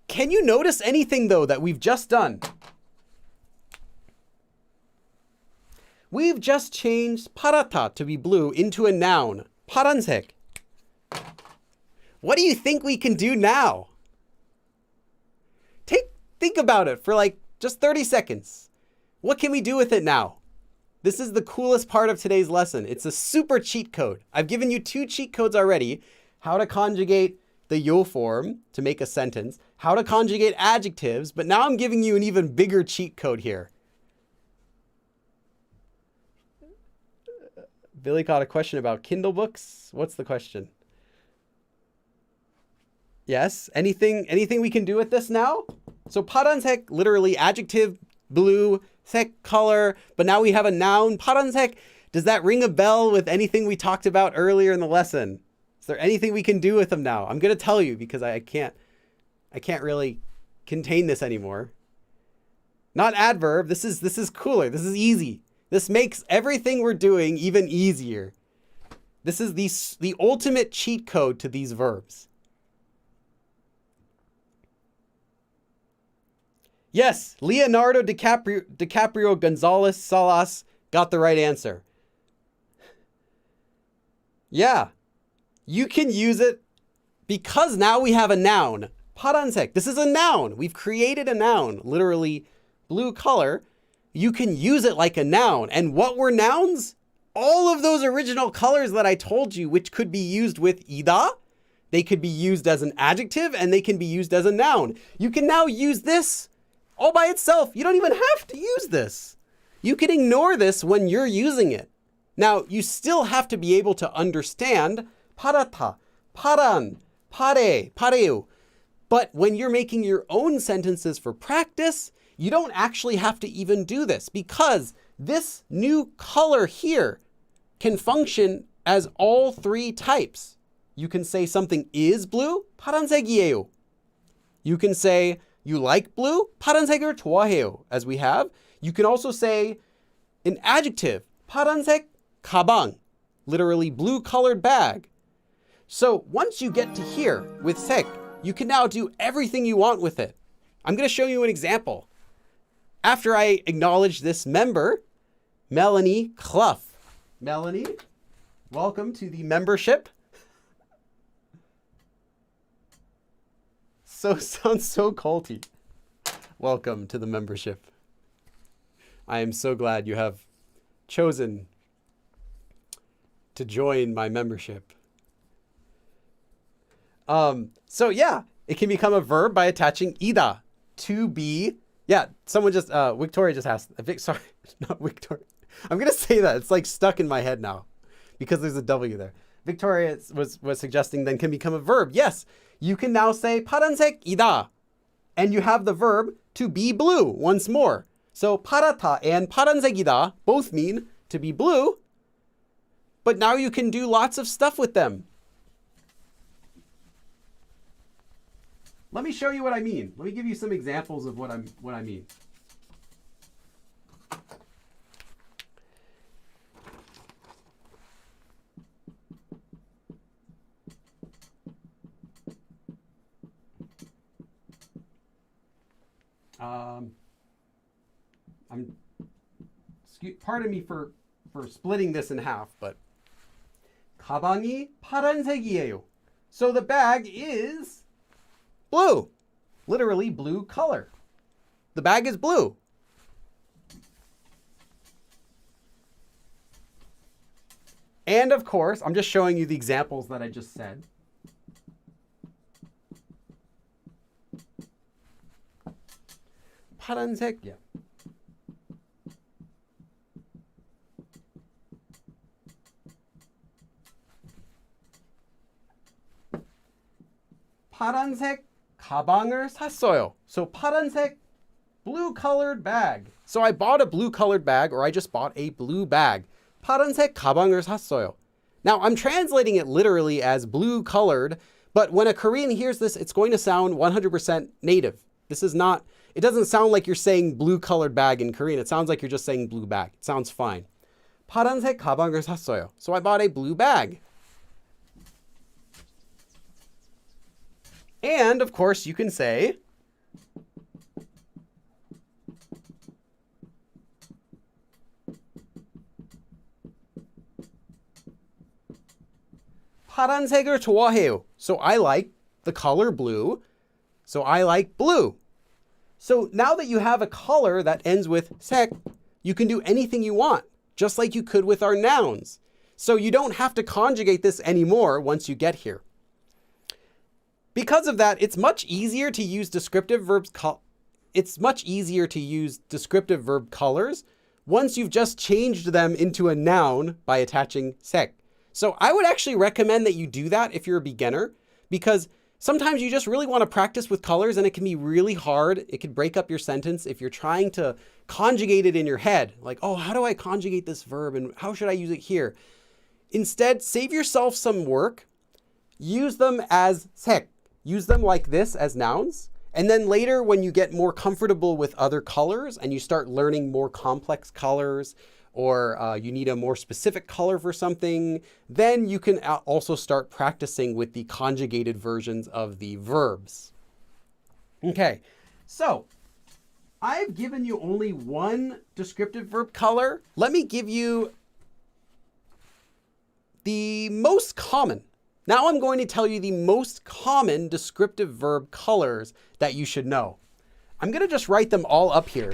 can you notice anything though that we've just done? We've just changed 파랗다 to be blue into a noun, 파란색. What do you think we can do now? Think about it for like just 30 seconds. What can we do with it now? This is the coolest part of today's lesson. It's a super cheat code. I've given you 2 cheat codes already. How to conjugate the yo form to make a sentence. How to conjugate adjectives. But now I'm giving you an even bigger cheat code here. Billy got a question about Kindle books. What's the question? Yes. Anything we can do with this now? So 파란색, literally adjective, blue, 색, color, but now we have a noun, 파란색. Does that ring a bell with anything we talked about earlier in the lesson? Is there anything we can do with them now? I'm going to tell you because I can't really contain this anymore. Not adverb. This is cooler. This is easy. This makes everything we're doing even easier. This is the ultimate cheat code to these verbs. Yes, Leonardo DiCaprio Gonzalez Salas got the right answer. Yeah, you can use it because now we have a noun. 파란색. This is a noun. We've created a noun, literally blue color. You can use it like a noun. And what were nouns? All of those original colors that I told you, which could be used with 이다. They could be used as an adjective and they can be used as a noun. You can now use this all by itself. You don't even have to use this. You can ignore this when you're using it. Now, you still have to be able to understand 파랗다, 파란, 파래, 파래요. But when you're making your own sentences for practice, you don't actually have to even do this because this new color here can function as all 3 types. You can say something is blue, 파란색이에요. You can say you like blue, 파란색을 좋아해요, as we have. You can also say an adjective, 파란색 가방, literally blue colored bag. So once you get to here with 색, you can now do everything you want with it. I'm going to show you an example. After I acknowledge this member, Melanie Clough. Melanie, welcome to the membership. Sounds so culty. Welcome to the membership. I am so glad you have chosen to join my membership. So yeah, it can become a verb by attaching ida, to be. Yeah, someone just, Victoria just asked, sorry, not Victoria. I'm going to say that. It's like stuck in my head now because there's a W there. Victoria was suggesting then can become a verb. Yes, you can now say 파란색이다. And you have the verb to be blue once more. So 파랗다 and 파란색이다 both mean to be blue. But now you can do lots of stuff with them. Let me show you what I mean. Let me give you some examples of what I mean. Pardon me for splitting this in half, but 가방이 파란색이에요. So the bag is blue, literally blue color. The bag is blue. And of course, I'm just showing you the examples that I just said. 파란색, yeah. 파란색 가방을 샀어요. So 파란색, blue colored bag. So I bought a blue colored bag, or I just bought a blue bag. 파란색 가방을 샀어요. Now I'm translating it literally as blue colored, but when a Korean hears this, it's going to sound 100% native. This is not, it doesn't sound like you're saying blue colored bag in Korean. It sounds like you're just saying blue bag. It sounds fine. 파란색 가방을 샀어요. So I bought a blue bag. And of course, you can say 파란색을 좋아해요. So I like the color blue. So I like blue. So now that you have a color that ends with 색, you can do anything you want, just like you could with our nouns. So you don't have to conjugate this anymore once you get here. Because of that, it's much easier to use descriptive verbs. It's much easier to use descriptive verb colors once you've just changed them into a noun by attaching 색. So I would actually recommend that you do that if you're a beginner, because sometimes you just really want to practice with colors and it can be really hard. It could break up your sentence if you're trying to conjugate it in your head. Like, oh, how do I conjugate this verb and how should I use it here? Instead, save yourself some work. Use them as 색. Use them like this as nouns. And then later when you get more comfortable with other colors and you start learning more complex colors, or you need a more specific color for something, then you can also start practicing with the conjugated versions of the verbs. Okay, so I've given you only one descriptive verb color. Let me give you the most common. Now I'm going to tell you the most common descriptive verb colors that you should know. I'm going to just write them all up here.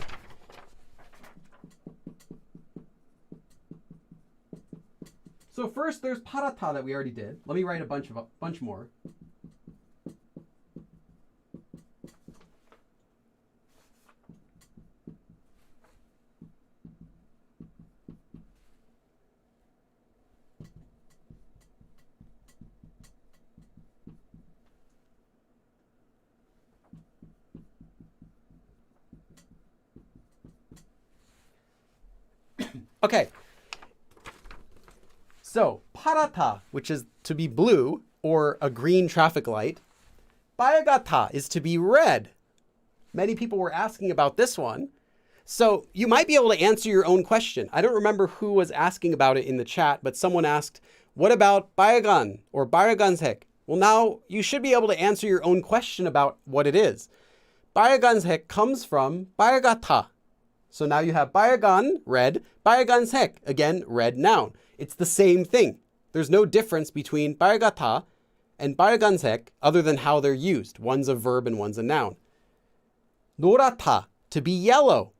So first, there's 파랗다 that we already did. Let me write a bunch more. Okay. So, 파랗다, which is to be blue or a green traffic light. 빨갛다 is to be red. Many people were asking about this one. So you might be able to answer your own question. I don't remember who was asking about it in the chat, but someone asked, what about 빨간 or 빨간색? Well, now you should be able to answer your own question about what it is. 빨간색 comes from 빨갛다. So now you have 빨간, red, 빨간색, again, red noun. It's the same thing. There's no difference between 빨갛다 and 빨간색 other than how they're used. One's a verb and one's a noun. 노랗다, to be yellow.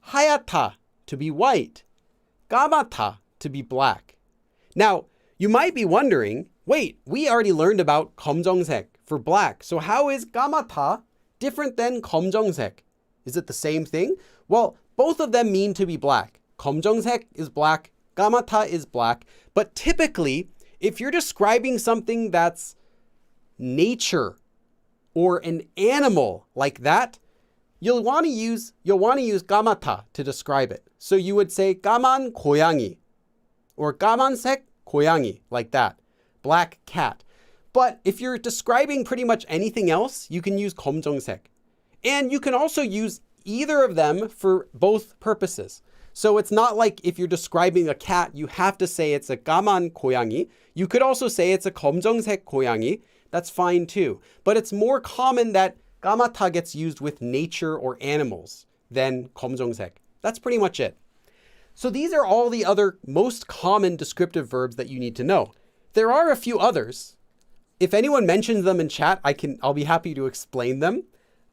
하얗다, to be white. 까맣다, to be black. Now, you might be wondering, wait, we already learned about 검정색 for black. So how is 까맣다 different than 검정색? Is it the same thing? Well, both of them mean to be black. 검정색 is black. 까맣다 is black, but typically, if you're describing something that's nature or an animal like that, you'll want to use 까맣다 to describe it. So you would say 까만 고양이 or 까만색 고양이, like that, black cat. But if you're describing pretty much anything else, you can use 검정색. And you can also use either of them for both purposes. So it's not like if you're describing a cat, you have to say it's a 까만 고양이. You could also say it's a 검정색 고양이. That's fine too. But it's more common that 까맣다 gets used with nature or animals than 검정색. That's pretty much it. So these are all the other most common descriptive verbs that you need to know. There are a few others. If anyone mentions them in chat, I'll be happy to explain them.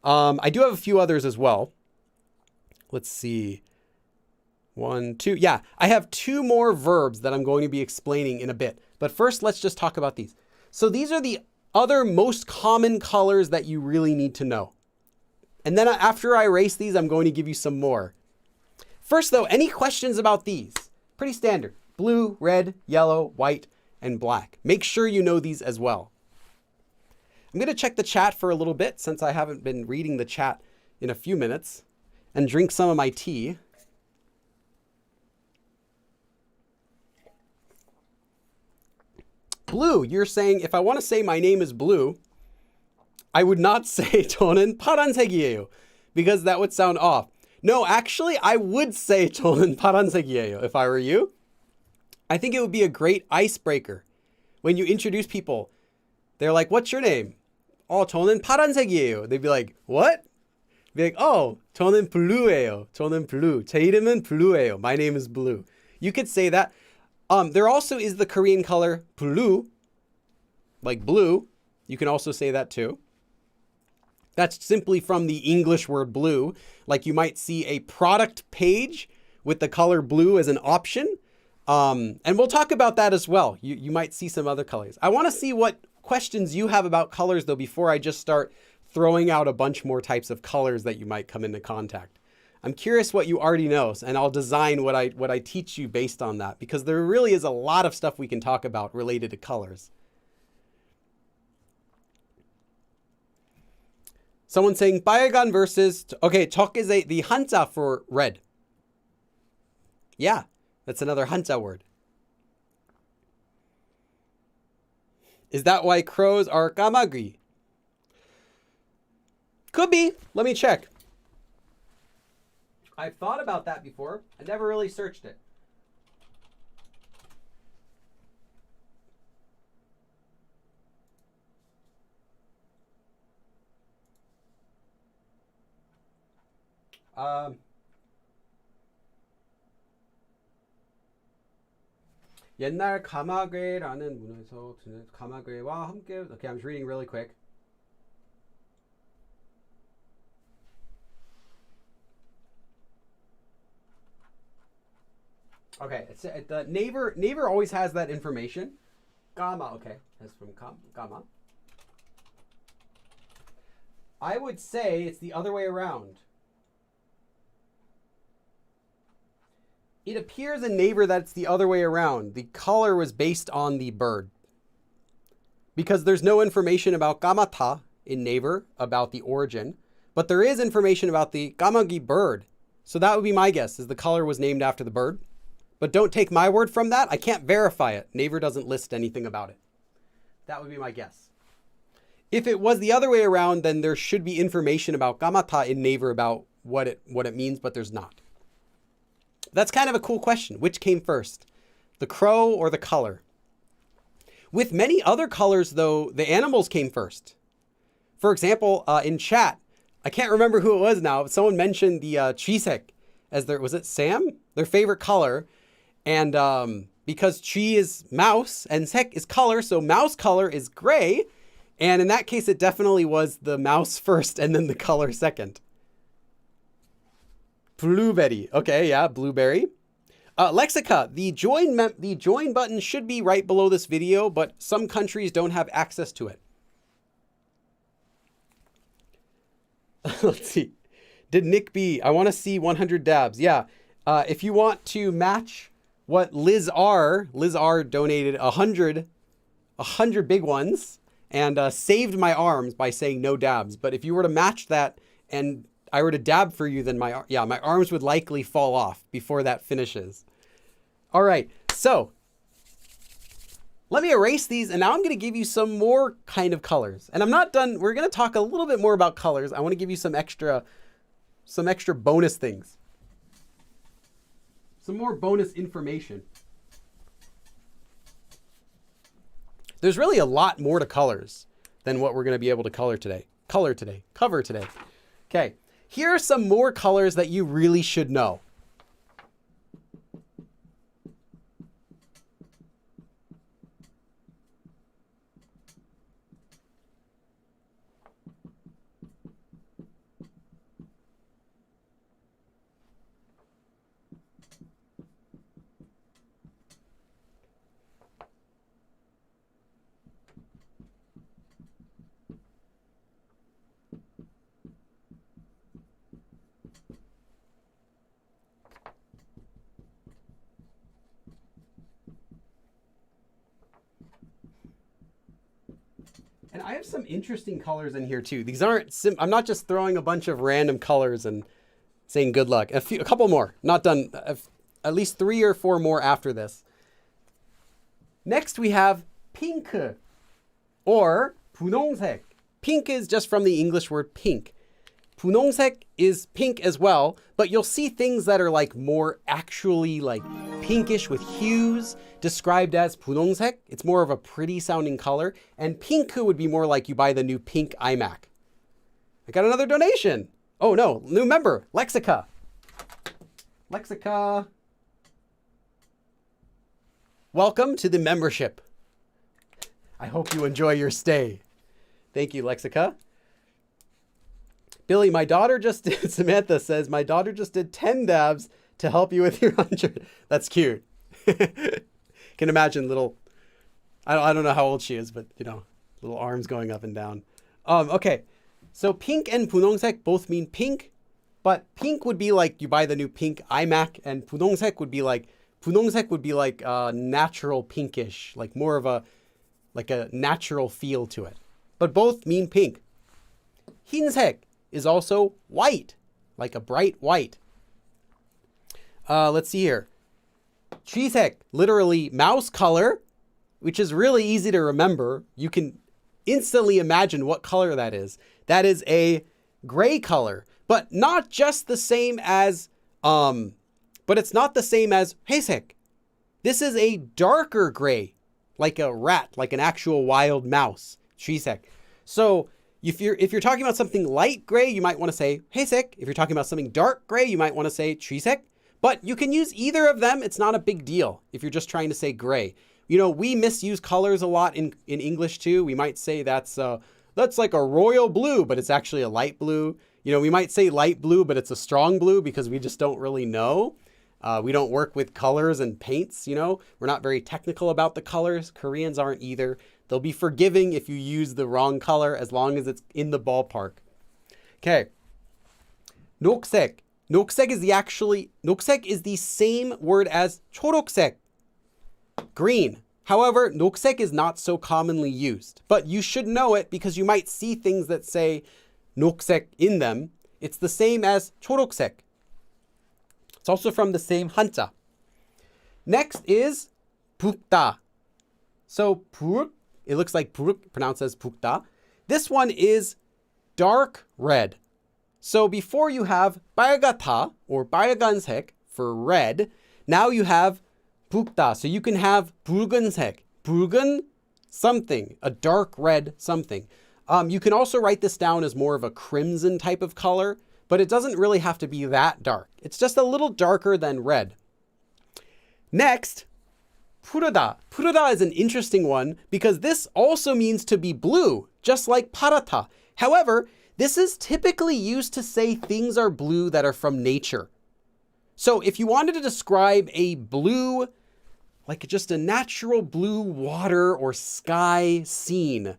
I do have a few others as well. Let's see. 1, 2. Yeah, I have 2 more verbs that I'm going to be explaining in a bit. But first, let's just talk about these. So these are the other most common colors that you really need to know. And then after I erase these, I'm going to give you some more. First, though, any questions about these? Pretty standard. Blue, red, yellow, white, and black. Make sure you know these as well. I'm going to check the chat for a little bit since I haven't been reading the chat in a few minutes and drink some of my tea. Blue, you're saying if I want to say my name is Blue, I would not say 저는 파란색이에요 because that would sound off. No, actually, I would say 저는 파란색이에요 if I were you. I think it would be a great icebreaker. When you introduce people, they're like, what's your name? 저는 파란색이에요. They'd be like, what? Be like, 저는 blue예요. 저는 blue. 제 이름은 blue예요. My name is blue. You could say that. There also is the Korean color blue, like blue. You can also say that too. That's simply from the English word blue. Like you might see a product page with the color blue as an option. And we'll talk about that as well. You might see some other colors. I want to see what questions you have about colors though before I just start throwing out a bunch more types of colors that you might come into contact. I'm curious what you already know, and I'll design what I teach you based on that, because there really is a lot of stuff we can talk about related to colors. Someone saying 빨간 versus, okay, 적 is the 한자 for red. Yeah, that's another 한자 word. Is that why crows are 까마귀? Could be. Let me check. I've thought about that before. I never really searched it. 옛날 가마괴라는 문에서 가마괴와 함께. Okay, I'm just reading really quick. Okay, the Naver always has that information. Gamma, okay, that's from gamma. I would say it's the other way around. It appears in Naver that it's the other way around. The color was based on the bird. Because there's no information about gamata in Naver, about the origin, but there is information about the gamagi bird. So that would be my guess, is the color was named after the bird. But don't take my word from that. I can't verify it. Naver doesn't list anything about it. That would be my guess. If it was the other way around, then there should be information about gamata in Naver about what it means, but there's not. That's kind of a cool question. Which came first, the crow or the color? With many other colors, though, the animals came first. For example, in chat, I can't remember who it was now, but someone mentioned the chisek as was it Sam? Their favorite color. And because chi is mouse and sek is color, so mouse color is gray. And in that case, it definitely was the mouse first and then the color second. Blueberry. Okay, yeah, blueberry. Lexica, the join button should be right below this video, but some countries don't have access to it. Let's see. Did Nick B? I want to see 100 dabs. Yeah. If you want to match what Liz R donated 100 big ones and saved my arms by saying no dabs. But if you were to match that and I were to dab for you, then my arms would likely fall off before that finishes. All right, so let me erase these, and now I'm going to give you some more kind of colors. And I'm not done. We're going to talk a little bit more about colors. I want to give you some extra bonus things. Some more bonus information. There's really a lot more to colors than what we're going to be able to cover today. Okay, here are some more colors that you really should know. And I have some interesting colors in here too. These aren't, I'm not just throwing a bunch of random colors and saying good luck. A couple more, not done. At least 3 or 4 more after this. Next we have pink or 분홍색. Pink is just from the English word pink. 분홍색 is pink as well, but you'll see things that are like more actually like pinkish with hues described as 분홍색. It's more of a pretty sounding color. And pink would be more like you buy the new pink iMac. I got another donation. Oh no, new member, Lexica. Lexica. Welcome to the membership. I hope you enjoy your stay. Thank you, Lexica. Billy, my daughter just did, Samantha says, my daughter just did 10 dabs to help you with your 100. That's cute. Can imagine little, I don't know how old she is, but you know, little arms going up and down. Okay, so pink and 분홍색 both mean pink, but pink would be like you buy the new pink iMac, and 분홍색 would be like natural pinkish, like more of a natural feel to it. But both mean pink. 흰색 is also white, like a bright white. Let's see here. 쥐색, literally mouse color, which is really easy to remember. You can instantly imagine what color that is. That is a gray color, but not just the same as, but it's not the same as 회색. This is a darker gray, like a rat, like an actual wild mouse. 쥐색. So if you're talking about something light gray, you might want to say 회색. If you're talking about something dark gray, you might want to say 쥐색. But you can use either of them. It's not a big deal if you're just trying to say gray. You know, we misuse colors a lot in English too. We might say that's like a royal blue, but it's actually a light blue. You know, we might say light blue, but it's a strong blue because we just don't really know. We don't work with colors and paints, you know. We're not very technical about the colors. Koreans aren't either. They'll be forgiving if you use the wrong color as long as it's in the ballpark. Okay. 녹색. 녹색 is the same word as 초록색, green. However, 녹색 is not so commonly used, but you should know it because you might see things that say 녹색 in them. It's the same as 초록색. It's also from the same 한자. Next is 붉다. So 붉, it looks like 붉, pronounced as 붉다. This one is dark red. So before you have 빨갛다 or 빨간색 for red, now you have 붉다. So you can have 붉은색, 붉은 something, a dark red something. You can also write this down as more of a crimson type of color, but it doesn't really have to be that dark. It's just a little darker than red. Next, 푸르다. 푸르다 is an interesting one because this also means to be blue, just like 파랗다. However, this is typically used to say things are blue that are from nature. So if you wanted to describe a blue, like just a natural blue water or sky scene,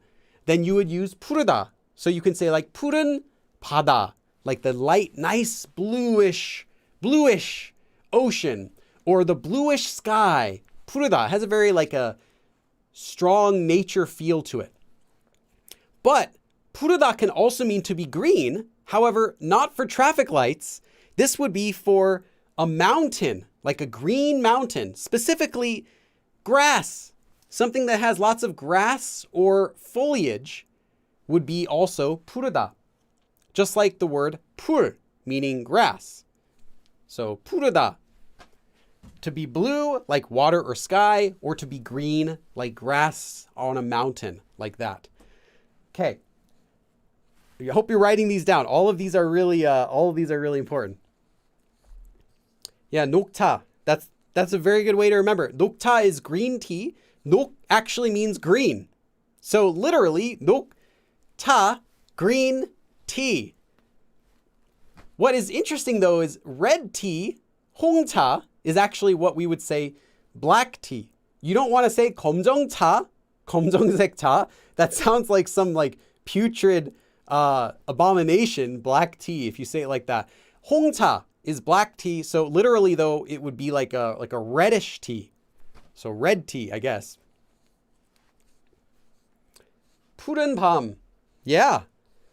then you would use 푸르다. So you can say like 푸른 바다, like the light, nice bluish ocean, or the bluish sky. 푸르다 has a very like a strong nature feel to it. But 푸르다 can also mean to be green. However, not for traffic lights. This would be for a mountain, like a green mountain, specifically grass. Something that has lots of grass or foliage would be also 푸르다. Just like the word 풀, meaning grass. So 푸르다. To be blue, like water or sky, or to be green, like grass on a mountain, like that. Okay. I hope you're writing these down. All of these are really important. Yeah, 녹차. That's a very good way to remember. 녹차 is green tea. 녹 actually means green. So literally, 녹차, green tea. What is interesting though is red tea, 홍차, is actually what we would say black tea. You don't want to say 검정차, 검정색 차. That sounds like some like putrid abomination, black tea, if you say it like that. 홍차 is black tea. So literally though, it would be like a reddish tea. So red tea, I guess. 푸른 밤. Yeah.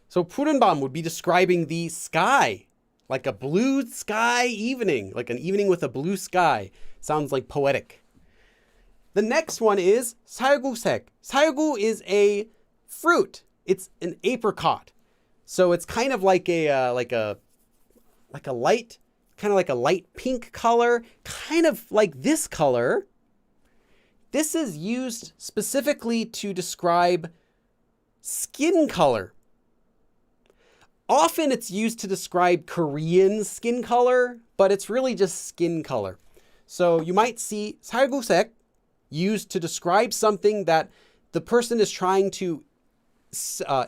So 푸른 밤 would be describing the sky, like a blue sky evening, like an evening with a blue sky. Sounds like poetic. The next one is 살구색. 살구 is a fruit. It's an apricot. So it's kind of like a light, kind of like a light pink color, kind of like this color. This is used specifically to describe skin color. Often it's used to describe Korean skin color, but it's really just skin color. So you might see 살구색 used to describe something that the person is trying to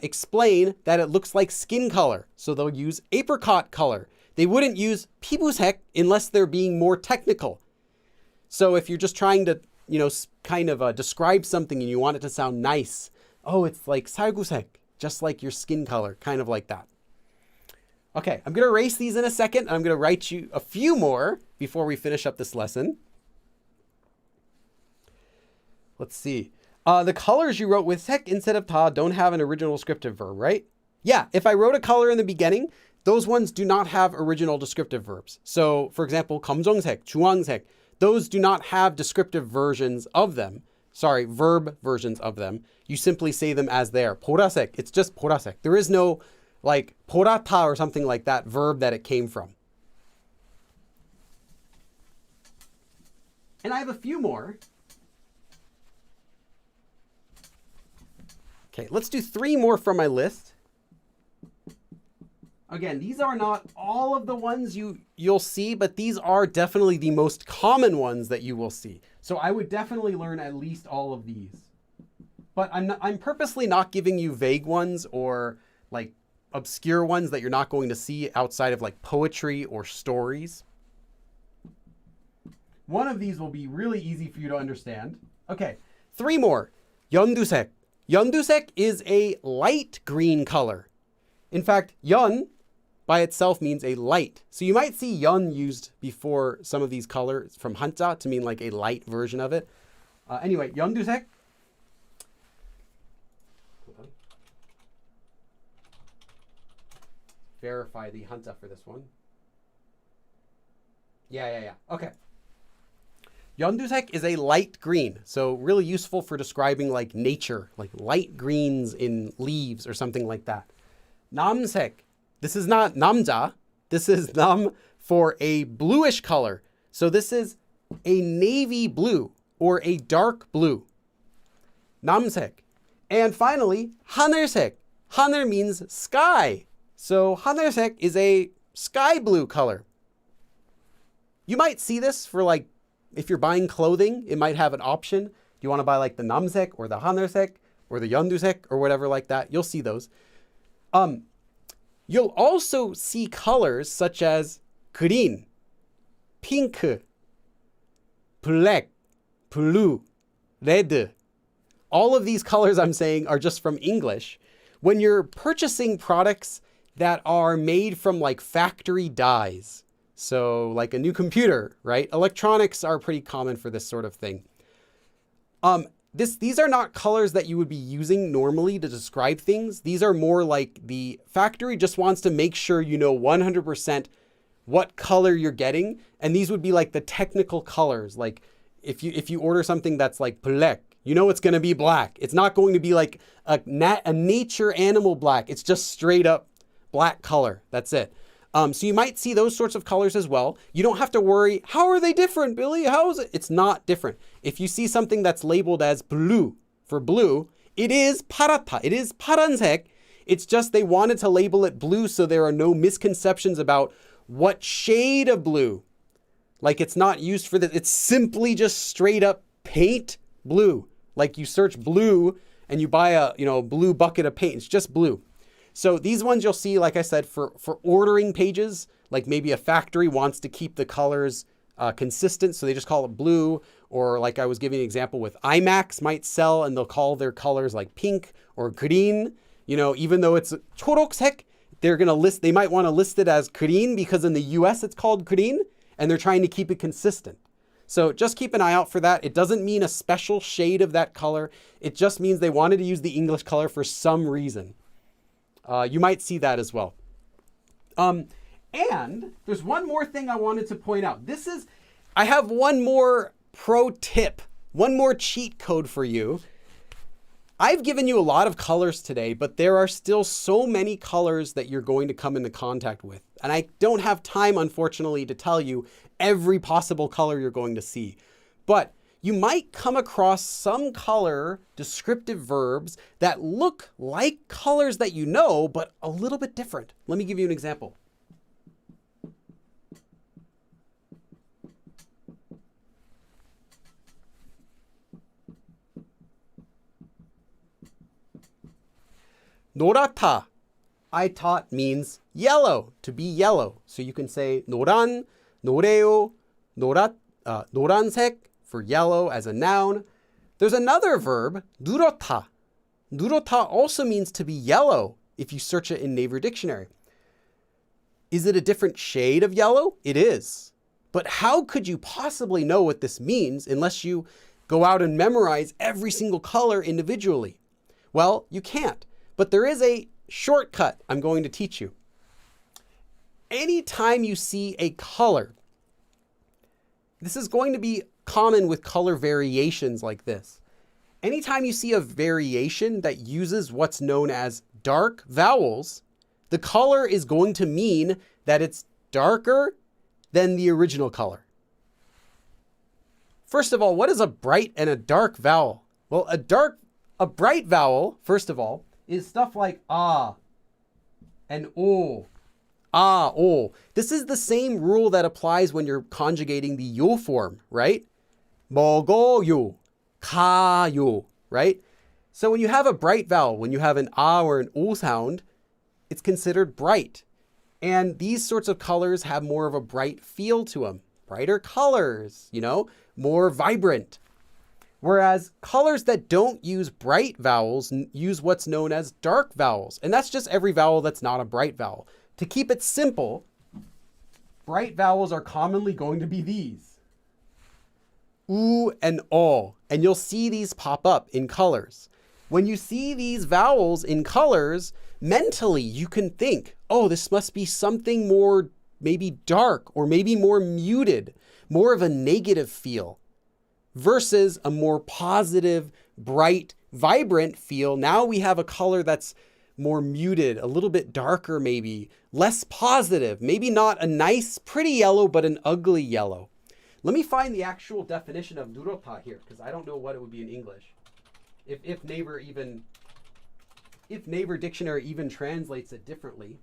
explain that it looks like skin color. So they'll use apricot color. They wouldn't use 피부색 unless they're being more technical. So if you're just trying to, kind of describe something and you want it to sound nice, oh, it's like 살구색, just like your skin color, kind of like that. Okay, I'm going to erase these in a second. I'm going to write you a few more before we finish up this lesson. Let's see. The colors you wrote with 색 instead of 다 don't have an original descriptive verb, right? Yeah, if I wrote a color in the beginning, those ones do not have original descriptive verbs. So, for example, 검정색, 주황색, those do not have descriptive versions of them. Sorry, verb versions of them. You simply say them as they are. 보라색, it's just 보라색. There is no like 보라타 or something like that verb that it came from. And I have a few more. Okay, let's do 3 more from my list. Again, these are not all of the ones you'll see, but these are definitely the most common ones that you will see. So I would definitely learn at least all of these. But I'm purposely not giving you vague ones or like obscure ones that you're not going to see outside of like poetry or stories. One of these will be really easy for you to understand. Okay, 3 more. 연두색. 연두색 is a light green color. In fact, 연 by itself means a light. So you might see 연 used before some of these colors from 한자 to mean like a light version of it. Anyway, 연두색. Verify the 한자 for this one. Yeah. Okay. 연두색 is a light green, so really useful for describing like nature, like light greens in leaves or something like that. 남색, this is not 남자, this is nam for a bluish color. So this is a navy blue or a dark blue. 남색. And finally, 하늘색. 하늘 means sky. So 하늘색 is a sky blue color. You might see this for like, if you're buying clothing, it might have an option. Do you want to buy like the 남색 or the 하늘색 or the 연두색 or whatever like that? You'll see those. You'll also see colors such as green, pink, black, blue, red. All of these colors I'm saying are just from English. When you're purchasing products that are made from like factory dyes, so like a new computer, right? Electronics are pretty common for this sort of thing. These are not colors that you would be using normally to describe things. These are more like the factory just wants to make sure you know 100% what color you're getting. And these would be like the technical colors. Like if you order something that's like black, you know it's going to be black. It's not going to be like a nature animal black. It's just straight up black color. That's it. So you might see those sorts of colors as well. You don't have to worry, how are they different, Billy? How is it? It's not different. If you see something that's labeled as blue for blue, it is 파랗다. It is 파란색. It's just they wanted to label it blue so there are no misconceptions about what shade of blue. Like it's not used for this. It's simply just straight up paint blue. Like you search blue and you buy a blue bucket of paint. It's just blue. So these ones you'll see, like I said, for ordering pages, like maybe a factory wants to keep the colors consistent, so they just call it blue. Or like I was giving an example with IMAX might sell and they'll call their colors like pink or green. Even though it's 초록색, they might want to list it as green because in the US it's called green and they're trying to keep it consistent. So just keep an eye out for that. It doesn't mean a special shade of that color. It just means they wanted to use the English color for some reason. You might see that as well. And there's one more thing I wanted to point out. I have one more pro tip, one more cheat code for you. I've given you a lot of colors today, but there are still so many colors that you're going to come into contact with. And I don't have time, unfortunately, to tell you every possible color you're going to see. But you might come across some color descriptive verbs that look like colors that you know, but a little bit different. Let me give you an example. 노랗다, I taught means yellow, to be yellow. So you can say 노란, 노래요, 노란색 for yellow as a noun. There's another verb, 누렇다. 누렇다 also means to be yellow if you search it in Naver Dictionary. Is it a different shade of yellow? It is. But how could you possibly know what this means unless you go out and memorize every single color individually? Well, you can't. But there is a shortcut I'm going to teach you. Anytime you see a color, this is going to be common with color variations like this. Anytime you see a variation that uses what's known as dark vowels, the color is going to mean that it's darker than the original color. First of all, what is a bright and a dark vowel? Well, a bright vowel, first of all, is stuff like ah and o. Ah, o. This is the same rule that applies when you're conjugating the yo form, right? 먹어요, 가요, right? So when you have a bright vowel, when you have an ah or an o sound, it's considered bright. And these sorts of colors have more of a bright feel to them. Brighter colors, more vibrant. Whereas colors that don't use bright vowels use what's known as dark vowels. And that's just every vowel that's not a bright vowel. To keep it simple, bright vowels are commonly going to be these. U and O. And you'll see these pop up in colors. When you see these vowels in colors, mentally you can think, oh, this must be something more maybe dark or maybe more muted, more of a negative feel. Versus a more positive, bright, vibrant feel. Now we have a color that's more muted, a little bit darker maybe, less positive, maybe not a nice, pretty yellow, but an ugly yellow. Let me find the actual definition of 누렇다 here, because I don't know what it would be in English. If Naver Dictionary even translates it differently.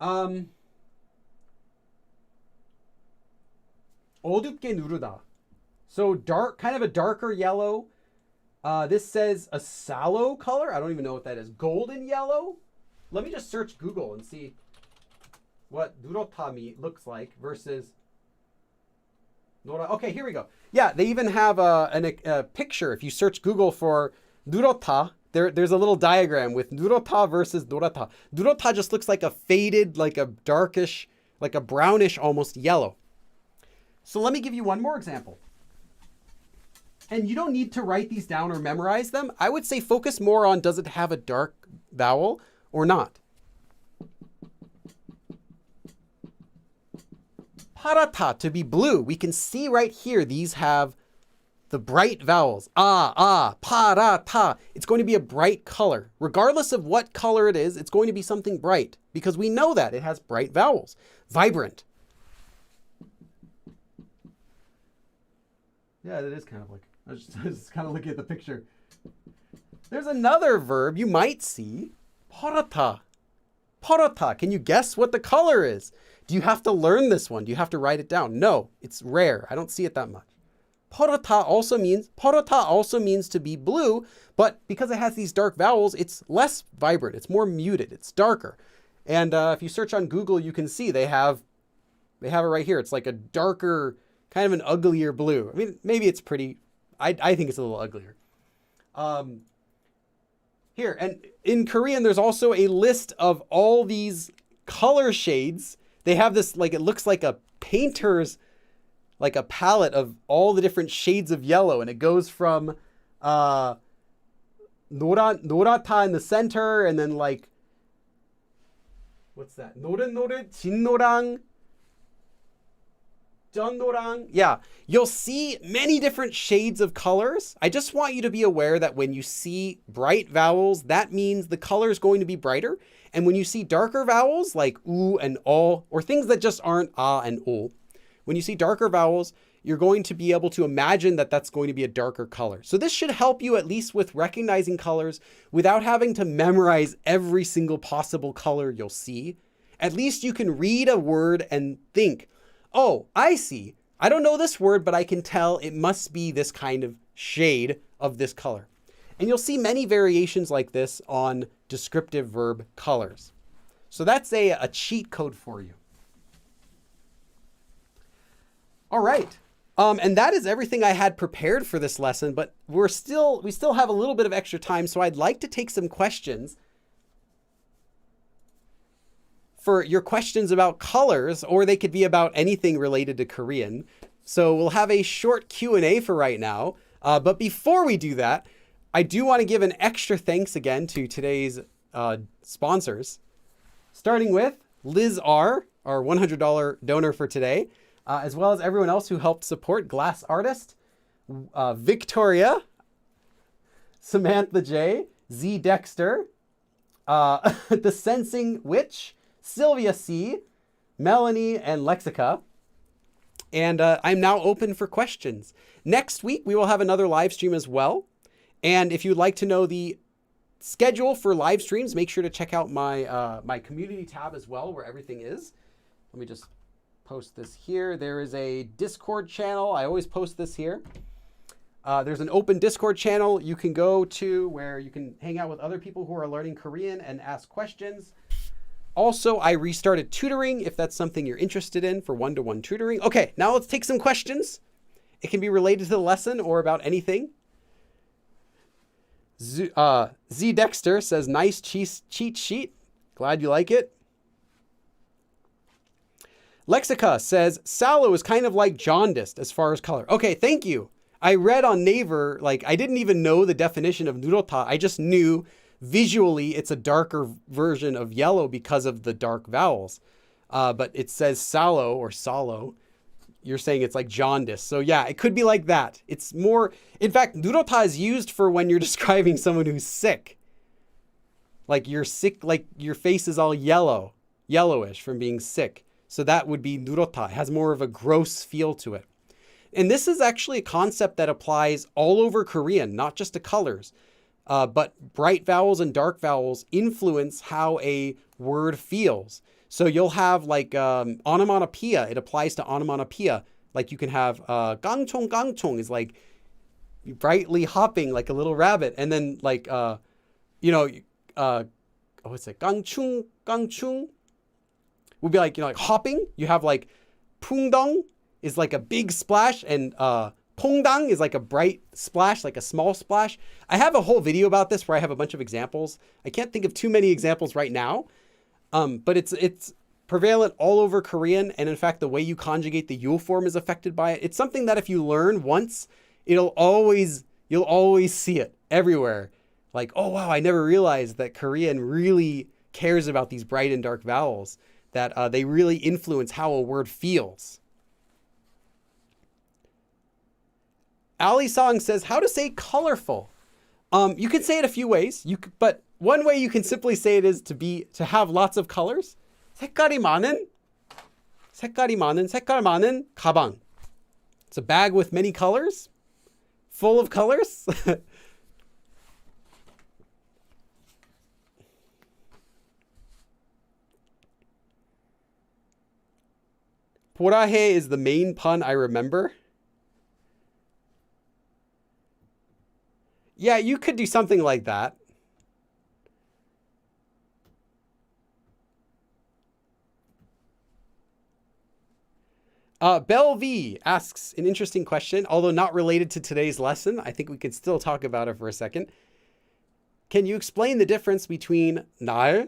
어둡게 누르다. So dark, kind of a darker yellow. This says a sallow color. I don't even know what that is. Golden yellow. Let me just search Google and see what 누렇다 looks like versus 노라. Okay, here we go. Yeah, they even have a picture. If you search Google for 누렇다, there's a little diagram with 누렇다 versus 노랗다. 누렇다 just looks like a faded, like a darkish, like a brownish almost yellow. So let me give you one more example. And you don't need to write these down or memorize them. I would say focus more on, does it have a dark vowel or not? 파랗다, to be blue. We can see right here, these have the bright vowels. 파랗다. It's going to be a bright color. Regardless of what color it is, it's going to be something bright because we know that it has bright vowels. Vibrant. Yeah, it is kind of like, I was just kind of looking at the picture. There's another verb you might see, 파랗다. 파랗다. Can you guess what the color is? Do you have to learn this one? Do you have to write it down? No, it's rare. I don't see it that much. 파랗다 also means to be blue, but because it has these dark vowels, it's less vibrant. It's more muted. It's darker. And if you search on Google, you can see they have it right here. It's like a darker, kind of an uglier blue. I mean, maybe it's pretty. I think it's a little uglier. Here, and in Korean, there's also a list of all these color shades. They have this, like, it looks like a painter's, like a palette of all the different shades of yellow. And it goes from 노랗다 in the center, and then like, what's that? 노릇노릇, 진노랑. Donnorang. Yeah, you'll see many different shades of colors. I just want you to be aware that when you see bright vowels, that means the color is going to be brighter. And when you see darker vowels like oo and o, or things that just aren't a and o, when you see darker vowels, you're going to be able to imagine that that's going to be a darker color. So this should help you at least with recognizing colors without having to memorize every single possible color you'll see. At least you can read a word and think, oh, I see. I don't know this word, but I can tell it must be this kind of shade of this color. And you'll see many variations like this on descriptive verb colors. So that's a cheat code for you. All right. And that is everything I had prepared for this lesson, but we still have a little bit of extra time, so I'd like to take some questions for your questions about colors, or they could be about anything related to Korean. So we'll have a short Q&A for right now. But before we do that, I do want to give an extra thanks again to today's sponsors, starting with Liz R., our $100 donor for today, as well as everyone else who helped support Glass Artist, Victoria, Samantha J., Z. Dexter, The Sensing Witch, Sylvia C., Melanie, and Lexica. And I'm now open for questions. Next week, we will have another live stream as well. And if you'd like to know the schedule for live streams, make sure to check out my my community tab as well, where everything is. Let me just post this here. There is a Discord channel. I always post this here. There's an open Discord channel you can go to where you can hang out with other people who are learning Korean and ask questions. Also, I restarted tutoring if that's something you're interested in for one-to-one tutoring. Okay, now let's take some questions. It can be related to the lesson or about anything. Z Dexter says, nice cheat sheet. Glad you like it. Lexica says, sallow is kind of like jaundiced as far as color. Okay, thank you. I read on Naver, like I didn't even know the definition of 누렇다. I just knew visually it's a darker version of yellow because of the dark vowels. But it says sallow or sallow. You're saying it's like jaundice. So yeah, it could be like that. It's more, in fact, 누렇다 is used for when you're describing someone who's sick. Like you're sick, like your face is all yellowish from being sick. So that would be 누렇다. It has more of a gross feel to it. And this is actually a concept that applies all over Korean, not just to colors. But bright vowels and dark vowels influence how a word feels. So you'll have like onomatopoeia. It applies to onomatopoeia. Like you can have gangchong. Gangchong is like brightly hopping like a little rabbit. And then like, what's it? Gangchung. Gangchung would be like, like hopping. You have like pungdong is like a big splash, and pongdang is like a bright splash, like a small splash. I have a whole video about this where I have a bunch of examples. I can't think of too many examples right now, but it's prevalent all over Korean. And in fact, the way you conjugate the yule form is affected by it. It's something that if you learn once, you'll always see it everywhere. Like, oh wow, I never realized that Korean really cares about these bright and dark vowels, that they really influence how a word feels. Ali Song says, how to say colorful. You can say it a few ways. But one way you can simply say it is to have lots of colors. 색깔이 많은 가방. It's a bag with many colors, full of colors. 보라해 is the main pun I remember. Yeah, you could do something like that. Belle V asks an interesting question, although not related to today's lesson. I think we could still talk about it for a second. Can you explain the difference between 날,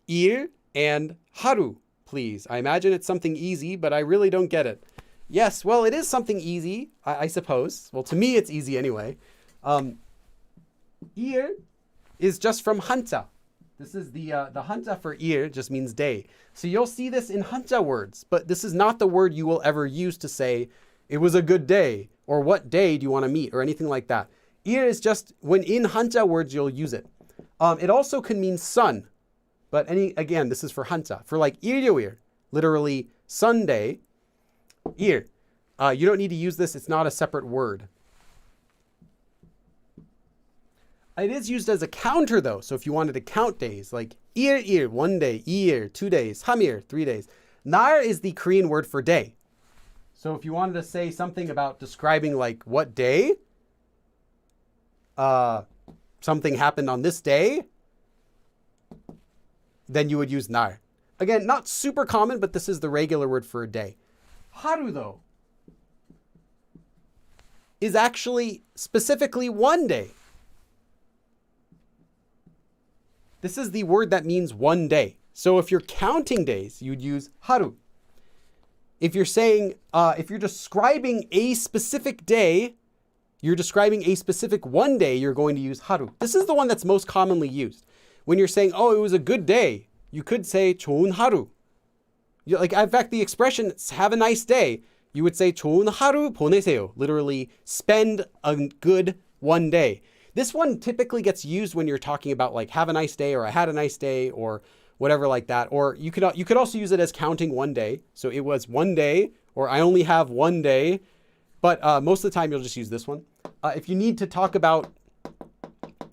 일, and 하루, please? I imagine it's something easy, but I really don't get it. Yes, well, it is something easy, I suppose. Well, to me, it's easy anyway. 일 is just from 한자. This is the hanja for ear, just means day. So you'll see this in hanja words, but this is not the word you will ever use to say, it was a good day, or what day do you want to meet, or anything like that. Ear is just, when in hanja words, you'll use it. It also can mean sun, but again, this is for hanja. For like 일요일, literally Sunday, ear. You don't need to use this, it's not a separate word. It is used as a counter though. So if you wanted to count days, like 일, 1 day, 일, 2 days, 함일, 3 days. 날 is the Korean word for day. So if you wanted to say something about describing like what day, something happened on this day, then you would use 날. Again, not super common, but this is the regular word for a day. 하루 though is actually specifically 1 day. This is the word that means 1 day. So if you're counting days, you'd use haru. If you're saying, if you're describing a specific day, you're describing a specific 1 day, you're going to use haru. This is the one that's most commonly used. When you're saying, oh, it was a good day, you could say 좋은 하루. Like, in fact, the expression, have a nice day, you would say 좋은 하루 보내세요. Literally, spend a good 1 day. This one typically gets used when you're talking about like have a nice day or I had a nice day or whatever like that. Or you could also use it as counting 1 day. So it was 1 day or I only have 1 day. But most of the time you'll just use this one. If you need to talk about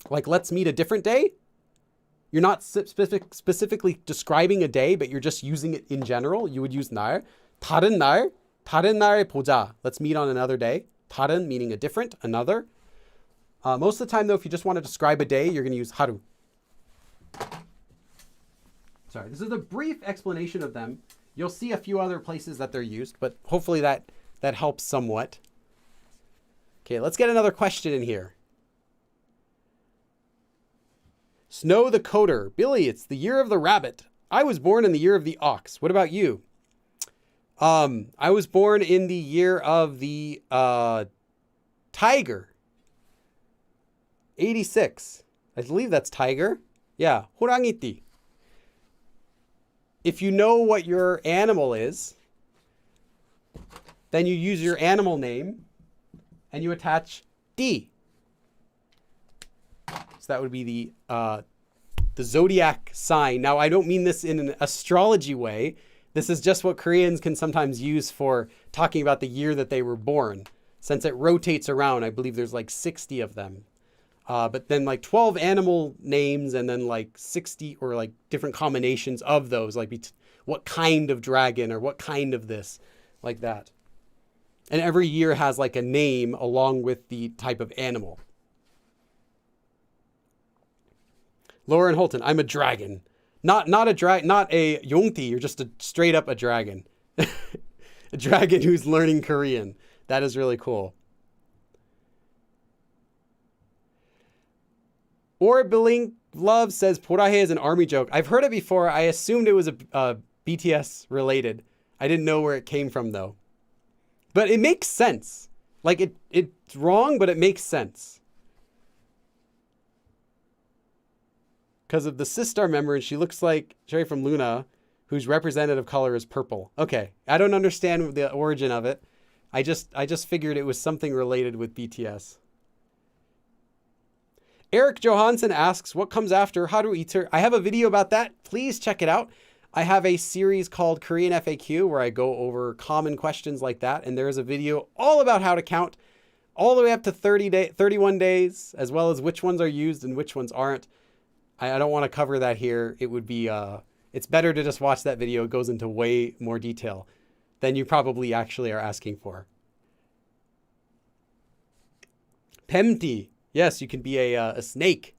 like let's meet a different day, you're not specifically describing a day, but you're just using it in general. You would use 날. 다른 날 보자. Let's meet on another day. 다른 meaning a different, another. Most of the time, though, if you just want to describe a day, you're going to use haru. Sorry, this is a brief explanation of them. You'll see a few other places that they're used, but hopefully that helps somewhat. Okay, let's get another question in here. Snow the Coder. Billy, it's the year of the rabbit. I was born in the year of the ox. What about you? I was born in the year of the tiger. 86. I believe that's tiger. Yeah, 호랑이띠. If you know what your animal is, then you use your animal name and you attach 띠. So that would be the zodiac sign. Now, I don't mean this in an astrology way. This is just what Koreans can sometimes use for talking about the year that they were born. Since it rotates around, I believe there's like 60 of them. But then like 12 animal names and then like 60 or like different combinations of those, like what kind of dragon or what kind of this, like that. And every year has like a name along with the type of animal. Lauren Holton, I'm a dragon. Not a yongti, you're just straight up a dragon. A dragon who's learning Korean. That is really cool. Orbiling Love says Porahe is an army joke. I've heard it before. I assumed it was a BTS related. I didn't know where it came from though. But it makes sense. Like it's wrong, but it makes sense. Because of the Sistar member, and she looks like Cherry from Luna, whose representative color is purple. Okay, I don't understand the origin of it. I just figured it was something related with BTS. Eric Johansson asks, what comes after Haru Iter? I have a video about that. Please check it out. I have a series called Korean FAQ where I go over common questions like that. And there is a video all about how to count all the way up to 31 days, as well as which ones are used and which ones aren't. I don't want to cover that here. It would be, it's better to just watch that video. It goes into way more detail than you probably actually are asking for. Pemti. Yes, you can be a snake.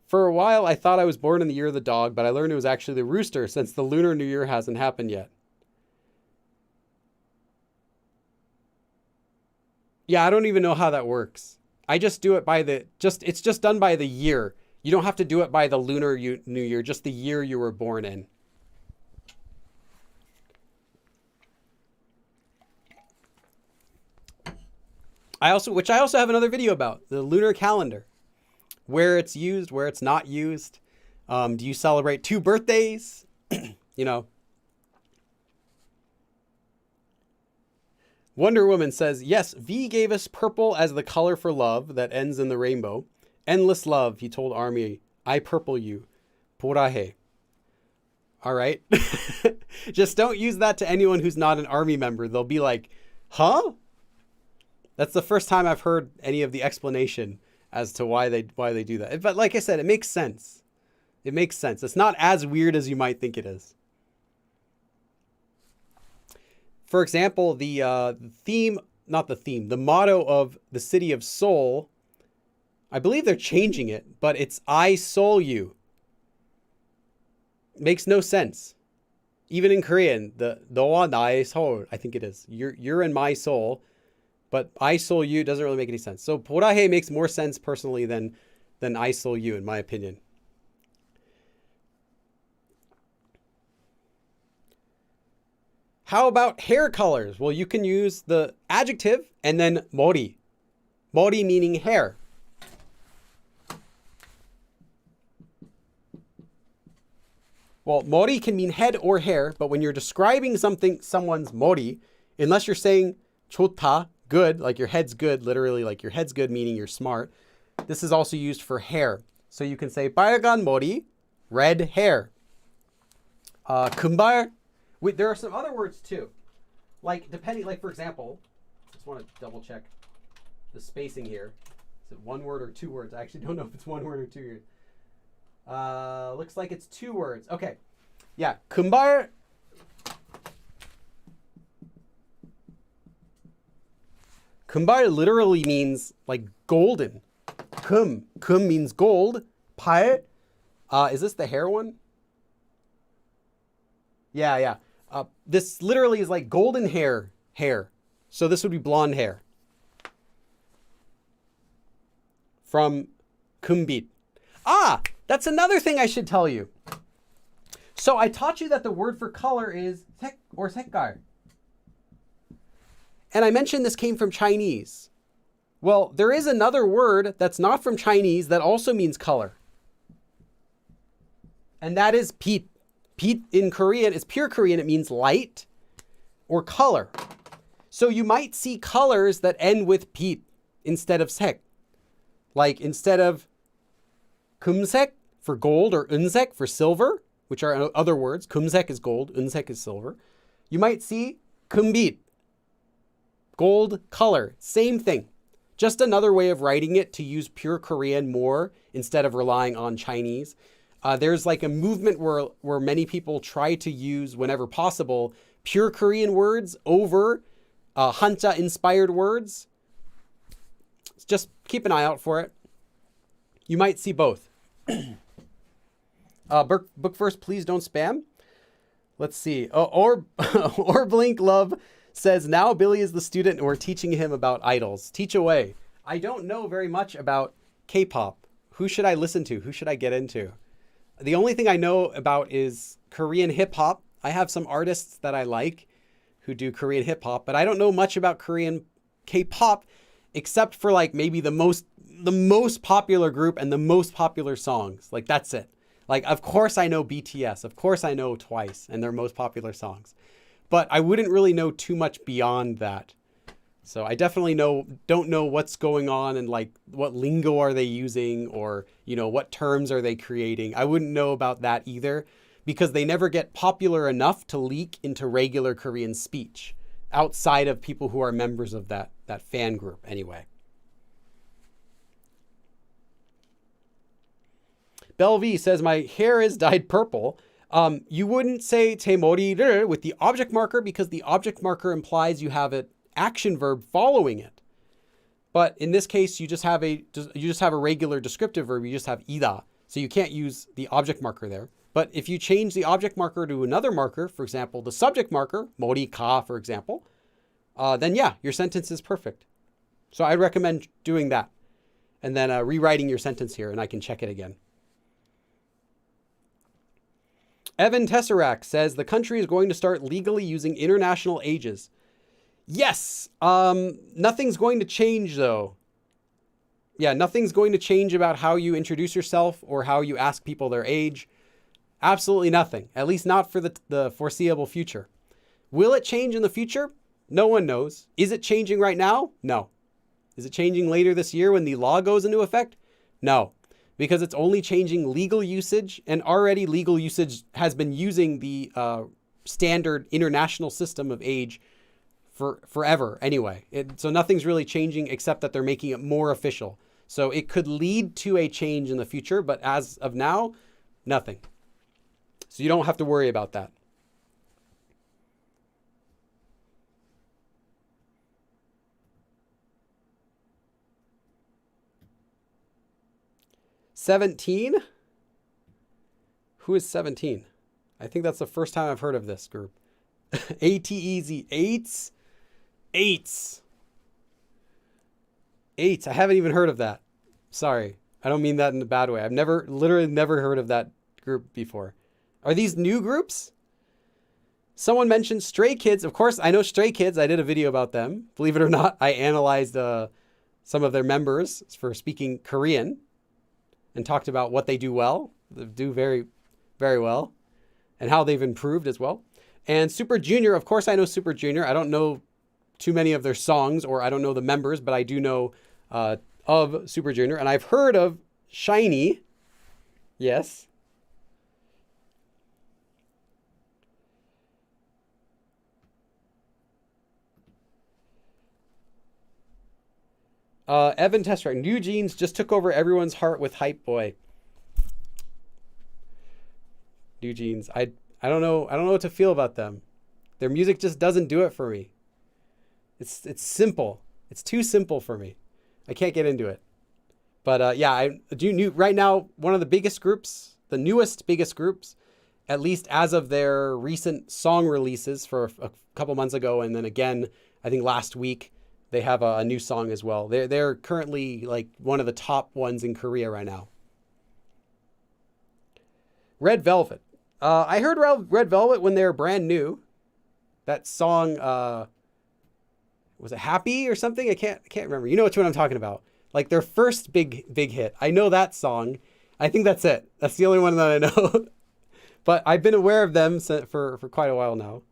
For a while, I thought I was born in the year of the dog, but I learned it was actually the rooster since the Lunar New Year hasn't happened yet. Yeah, I don't even know how that works. I just do it by it's just done by the year. You don't have to do it by the Lunar New Year, just the year you were born in. Which I also have another video about, the lunar calendar, where it's used, where it's not used. Do you celebrate 2 birthdays? You know. Wonder Woman says, yes, V gave us purple as the color for love that ends in the rainbow. Endless love, he told Army. I purple you. Porahe. All right. Just don't use that to anyone who's not an Army member. They'll be like, huh? That's the first time I've heard any of the explanation as to why they do that. But like I said, it makes sense. It makes sense. It's not as weird as you might think it is. For example, the motto of the city of Seoul, I believe they're changing it, but it's I Seoul you. Makes no sense. Even in Korean, the 너와 나의 Seoul, I think it is. You're in my soul, but I Seoul you doesn't really make any sense. So 보라해 makes more sense personally than I Seoul you, in my opinion. How about hair colors? Well, you can use the adjective and then 머리. 머리 meaning hair. Well, 머리 can mean head or hair, but when you're describing someone's 머리, unless you're saying 좋다, good, like your head's good, literally like your head's good, meaning you're smart, this is also used for hair. So you can say 빨간 머리, red hair. 금발. There are some other words too, like for example, just want to double check the spacing here. Is it 1 word or 2 words? I actually don't know if it's 1 word or 2 words. Looks like it's 2 words. Okay, yeah, 금발. 금발 literally means like golden. 금 means gold. 발, is this the hair one? Yeah. This literally is like golden hair. So this would be blonde hair. From kumbit. That's another thing I should tell you. So I taught you that the word for color is 색 or 색깔. And I mentioned this came from Chinese. Well, there is another word that's not from Chinese that also means color. And that is 빛. 빛 in Korean is pure Korean. It means light or color. So you might see colors that end with 빛 instead of 색. Like instead of 금색 for gold or 은색 for silver, which are other words. 금색 is gold, 은색 is silver. You might see 금빛, gold color. Same thing. Just another way of writing it to use pure Korean more instead of relying on Chinese. There's like a movement where many people try to use, whenever possible, pure Korean words over Hanja-inspired words. Just keep an eye out for it. You might see both. Book first, please don't spam. Let's see. Or Blink Love says, now Billy is the student and we're teaching him about idols. Teach away. I don't know very much about K-pop. Who should I listen to? Who should I get into? The only thing I know about is Korean hip hop. I have some artists that I like who do Korean hip hop, but I don't know much about Korean K-pop except for like maybe the most popular group and the most popular songs. Like that's it. Like, of course I know BTS. Of course I know Twice and their most popular songs, but I wouldn't really know too much beyond that. So I definitely don't know what's going on and like what lingo are they using or, what terms are they creating. I wouldn't know about that either because they never get popular enough to leak into regular Korean speech outside of people who are members of that fan group anyway. Belvi says, my hair is dyed purple. You wouldn't say 제 머리를 with the object marker because the object marker implies you have an action verb following it. But in this case, you just have a regular descriptive verb. You just have 이다. So you can't use the object marker there. But if you change the object marker to another marker, for example, the subject marker, 머리가, for example, then yeah, your sentence is perfect. So I'd recommend doing that and then rewriting your sentence here, and I can check it again. Evan Tesseract says the country is going to start legally using international ages. Yes. Nothing's going to change though. Yeah, nothing's going to change about how you introduce yourself or how you ask people their age. Absolutely nothing, at least not for the foreseeable future. Will it change in the future? No one knows. Is it changing right now? No. Is it changing later this year when the law goes into effect? No, because it's only changing legal usage, and already legal usage has been using the standard international system of age for forever anyway. So nothing's really changing except that they're making it more official. So it could lead to a change in the future, but as of now, nothing. So you don't have to worry about that. "17? Who is 17? I think that's the first time I've heard of this group. ATEZ. Eights? Eights. Eights. I haven't even heard of that. Sorry. I don't mean that in a bad way. I've literally never heard of that group before. Are these new groups? Someone mentioned Stray Kids. Of course, I know Stray Kids. I did a video about them. Believe it or not, I analyzed some of their members for speaking Korean and talked about what they do well. They do very, very well, and how they've improved as well. And Super Junior, of course, I know Super Junior. I don't know too many of their songs, or I don't know the members, but I do know of Super Junior. And I've heard of Shiny. Yes. Evan Testrak. New Jeans just took over everyone's heart with Hype Boy. New Jeans. I don't know. I don't know what to feel about them. Their music just doesn't do it for me. It's simple. It's too simple for me. I can't get into it. But yeah, I do right now, one of the biggest groups, the newest biggest groups, at least as of their recent song releases for a couple months ago, and then again, I think last week, they have a new song as well. They're currently like one of the top ones in Korea right now. Red Velvet. I heard Red Velvet when they were brand new. That song, was it Happy or something? I can't remember. You know which one I'm talking about. Like their first big hit. I know that song. I think that's it. That's the only one that I know. But I've been aware of them for quite a while now.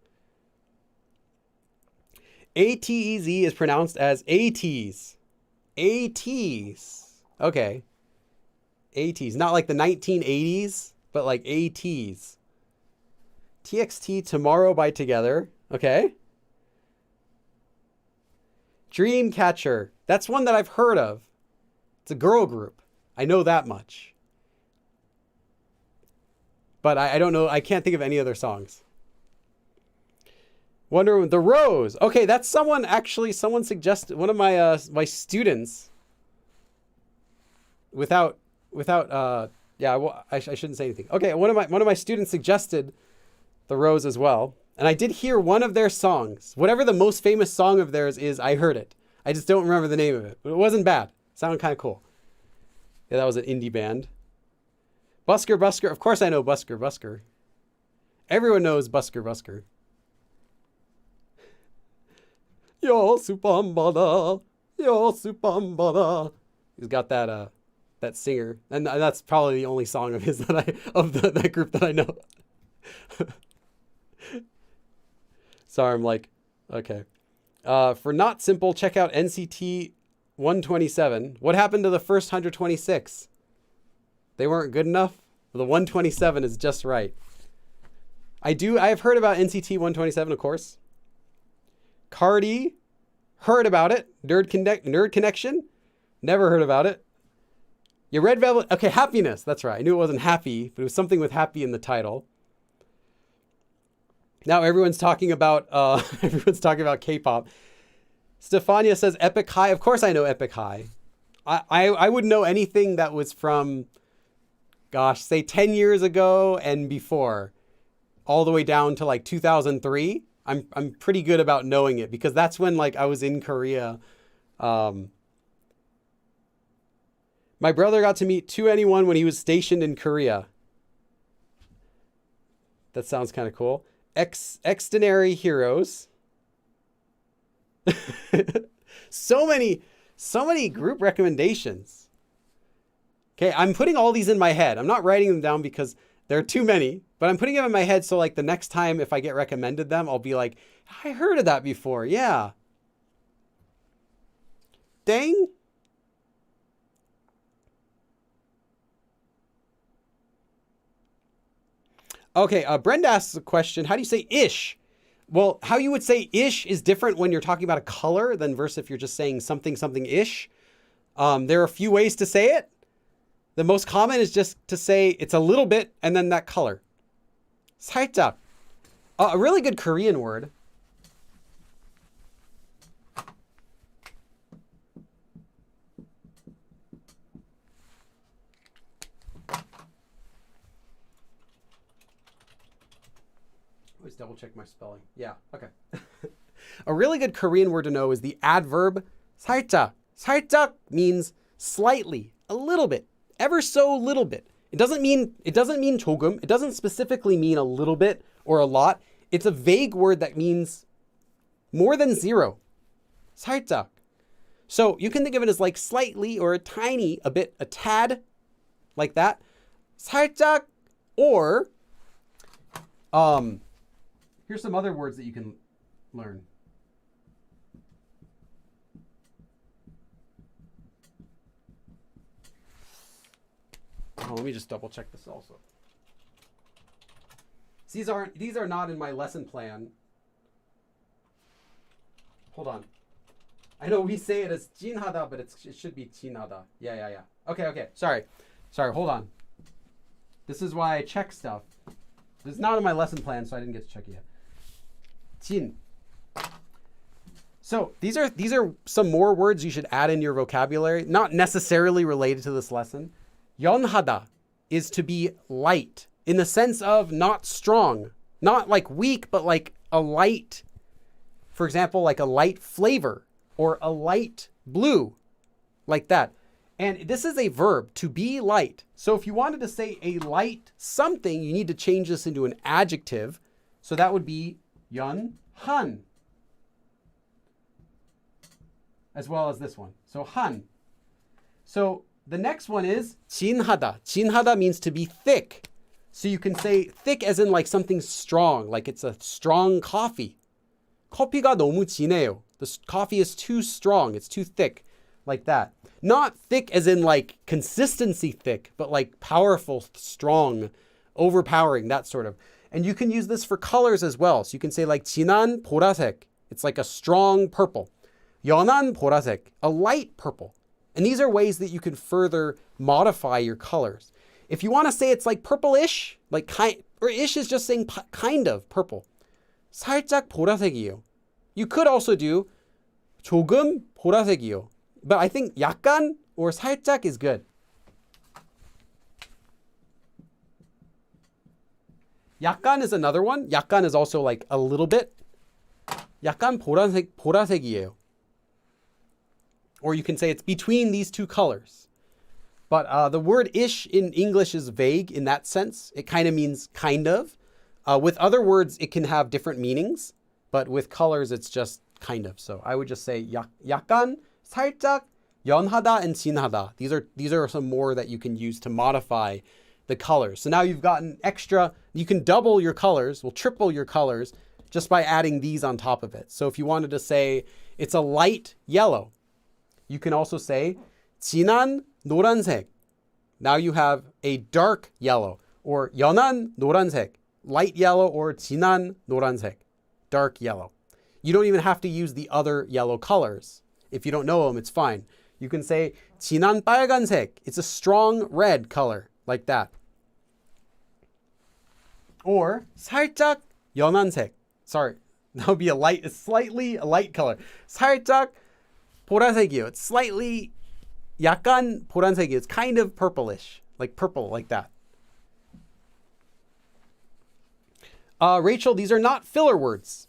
ATEZ is pronounced as ATs. ATs. Okay. ATs. Not like the 1980s, but like ATs. TXT Tomorrow by Together. Okay. Dreamcatcher. That's one that I've heard of. It's a girl group. I know that much. But I don't know. I can't think of any other songs. Wonder Woman. The Rose. Okay, that's someone suggested, one of my my students, without yeah, well, I shouldn't say anything. Okay, one of my students suggested The Rose as well, and I did hear one of their songs. Whatever the most famous song of theirs is, I heard it. I just don't remember the name of it, but it wasn't bad. It sounded kind of cool. Yeah, that was an indie band. Busker Busker. Of course I know Busker Busker. Everyone knows Busker Busker. Yo supambada, yo supambada. He's got that singer, and that's probably the only song of his that group that I know. Sorry, I'm like, okay. For Not Simple, check out NCT 127. What happened to the first 126? They weren't good enough? The 127 is just right. I have heard about NCT 127, of course. Cardi, heard about it. Nerd Connection, never heard about it. Yeah, Red Velvet. Okay, Happiness. That's right. I knew it wasn't happy, but it was something with happy in the title. Now everyone's talking about K-pop. Stefania says Epic High. Of course I know Epic High. I wouldn't know anything that was from, gosh, say 10 years ago and before, all the way down to like 2003. I'm pretty good about knowing it because that's when like I was in Korea. My brother got to meet 2NE1 when he was stationed in Korea. That sounds kind of cool. Extraordinary Heroes. So many group recommendations. Okay, I'm putting all these in my head. I'm not writing them down because there are too many, but I'm putting them in my head so like the next time if I get recommended them, I'll be like, I heard of that before. Yeah. Dang. Okay, Brenda asks a question. How do you say ish? Well, how you would say ish is different when you're talking about a color than versus if you're just saying something, something ish. There are a few ways to say it. The most common is just to say it's a little bit and then that color. 살짝. A really good Korean word. Always double check my spelling. Yeah, okay. A really good Korean word to know is the adverb 살짝. 살짝 means slightly, a little bit, ever so little bit. It doesn't mean 조금. It doesn't specifically mean a little bit or a lot. It's a vague word that means more than zero. 살짝. So you can think of it as like slightly or a tiny, a bit, a tad, like that. 살짝, or here's some other words that you can learn. Oh, let me just double check this also. These are not in my lesson plan. Hold on. I know we say it as 진하다, but it should be 진하다. Yeah. Okay. Sorry, hold on. This is why I check stuff. It's not in my lesson plan, so I didn't get to check it yet. 진. So these are some more words you should add in your vocabulary, not necessarily related to this lesson. 연하다 is to be light in the sense of not strong, not like weak, but like a light. For example, like a light flavor or a light blue, like that. And this is a verb, to be light. So if you wanted to say a light something, you need to change this into an adjective. So that would be 연한, as well as this one. So 한. So the next one is 진하다. 진하다 means to be thick. So you can say thick as in like something strong, like it's a strong coffee. 커피가 너무 진해요. The coffee is too strong, it's too thick, like that. Not thick as in like consistency thick, but like powerful, strong, overpowering, that sort of. And you can use this for colors as well. So you can say like 진한 보라색. It's like a strong purple. 연한 보라색, a light purple. And these are ways that you can further modify your colors. If you want to say it's like purplish, like kind, or ish is just saying kind of purple. 살짝 보라색이요. You could also do 조금 보라색이요. But I think 약간 or 살짝 is good. 약간 is another one. 약간 is also like a little bit. 약간 보라색이에요. Or you can say it's between these two colors. But the word ish in English is vague in that sense. It kind of means kind of. With other words, it can have different meanings. But with colors, it's just kind of. So I would just say 약간, 살짝, 연하다, and 진하다. These are some more that you can use to modify the colors. So now you've gotten extra. You can double your colors, well, triple your colors, just by adding these on top of it. So if you wanted to say it's a light yellow, you can also say 진한 노란색. Now you have a dark yellow, or 연한 노란색, light yellow, or 진한 노란색, dark yellow. You don't even have to use the other yellow colors. If you don't know them, it's fine. You can say 진한 빨간색. It's a strong red color, like that. Or 살짝 연한색. Sorry, that would be slightly a light color. 살짝 보라색이요. It's slightly, 약간 보라색이요. It's kind of purplish, like purple, like that. Rachel, these are not filler words.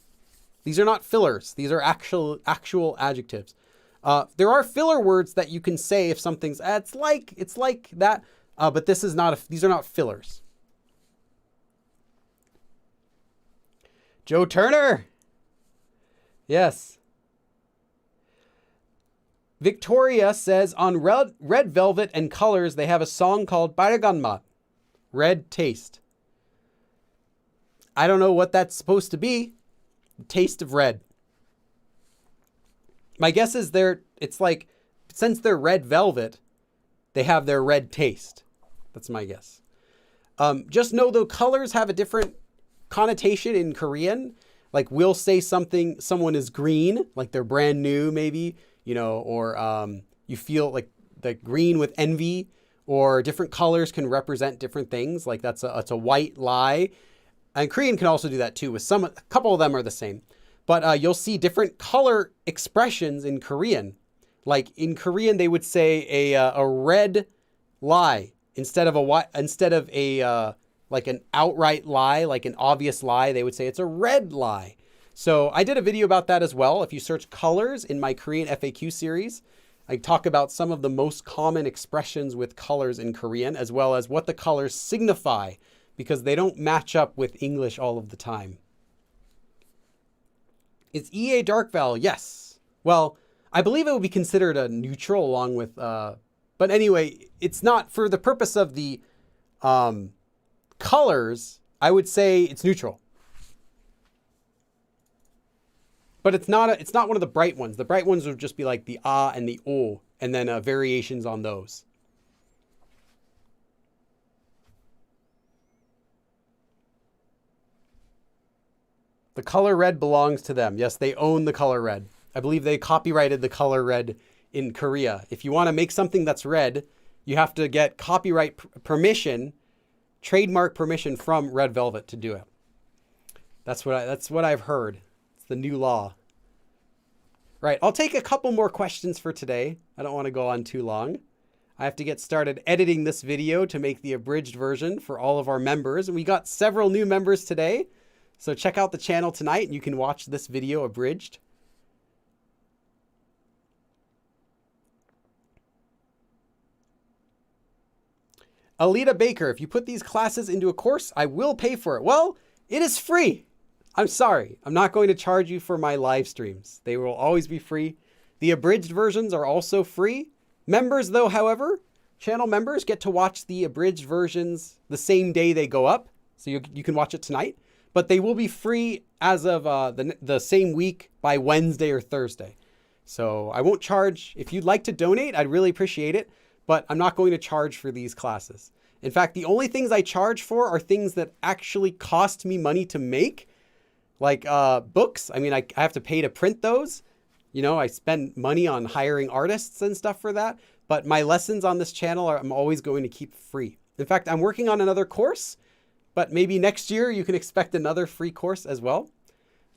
These are not fillers. These are actual adjectives. There are filler words that you can say if something's, it's like that, but these are not fillers. Joe Turner. Yes. Victoria says on red velvet and colors, they have a song called 빨간맛, red taste. I don't know what that's supposed to be. Taste of red. My guess is it's like, since they're red velvet, they have their red taste. That's my guess. Just know though, colors have a different connotation in Korean. Like we'll say someone is green, like they're brand new maybe, you know, or you feel like the green with envy, or different colors can represent different things. Like it's a white lie. And Korean can also do that too. With a couple of them are the same, but you'll see different color expressions in Korean. Like in Korean, they would say a red lie instead of like an outright lie, like an obvious lie. They would say it's a red lie. So I did a video about that as well. If you search colors in my Korean FAQ series, I talk about some of the most common expressions with colors in Korean, as well as what the colors signify, because they don't match up with English all of the time. Is EA dark vowel? Yes. Well, I believe it would be considered a neutral along with, but anyway, it's not for the purpose of the colors. I would say it's neutral, but it's not one of the bright ones. The bright ones would just be like the ah and the o, and then variations on those. The color red belongs to them. Yes, they own the color red. I believe they copyrighted the color red in Korea. If you want to make something that's red, you have to get copyright permission, trademark permission from Red Velvet to do it. That's what I've heard. It's the new law. Right, I'll take a couple more questions for today. I don't want to go on too long. I have to get started editing this video to make the abridged version for all of our members. And we got several new members today. So check out the channel tonight and you can watch this video abridged. Alita Baker, if you put these classes into a course, I will pay for it. Well, it is free. I'm sorry. I'm not going to charge you for my live streams. They will always be free. The abridged versions are also free. Members, though, however, channel members get to watch the abridged versions the same day they go up. So you can watch it tonight. But they will be free as of the same week by Wednesday or Thursday. So I won't charge. If you'd like to donate, I'd really appreciate it. But I'm not going to charge for these classes. In fact, the only things I charge for are things that actually cost me money to make. Like books. I mean, I have to pay to print those. You know, I spend money on hiring artists and stuff for that. But my lessons on this channel I'm always going to keep free. In fact, I'm working on another course. But maybe next year you can expect another free course as well.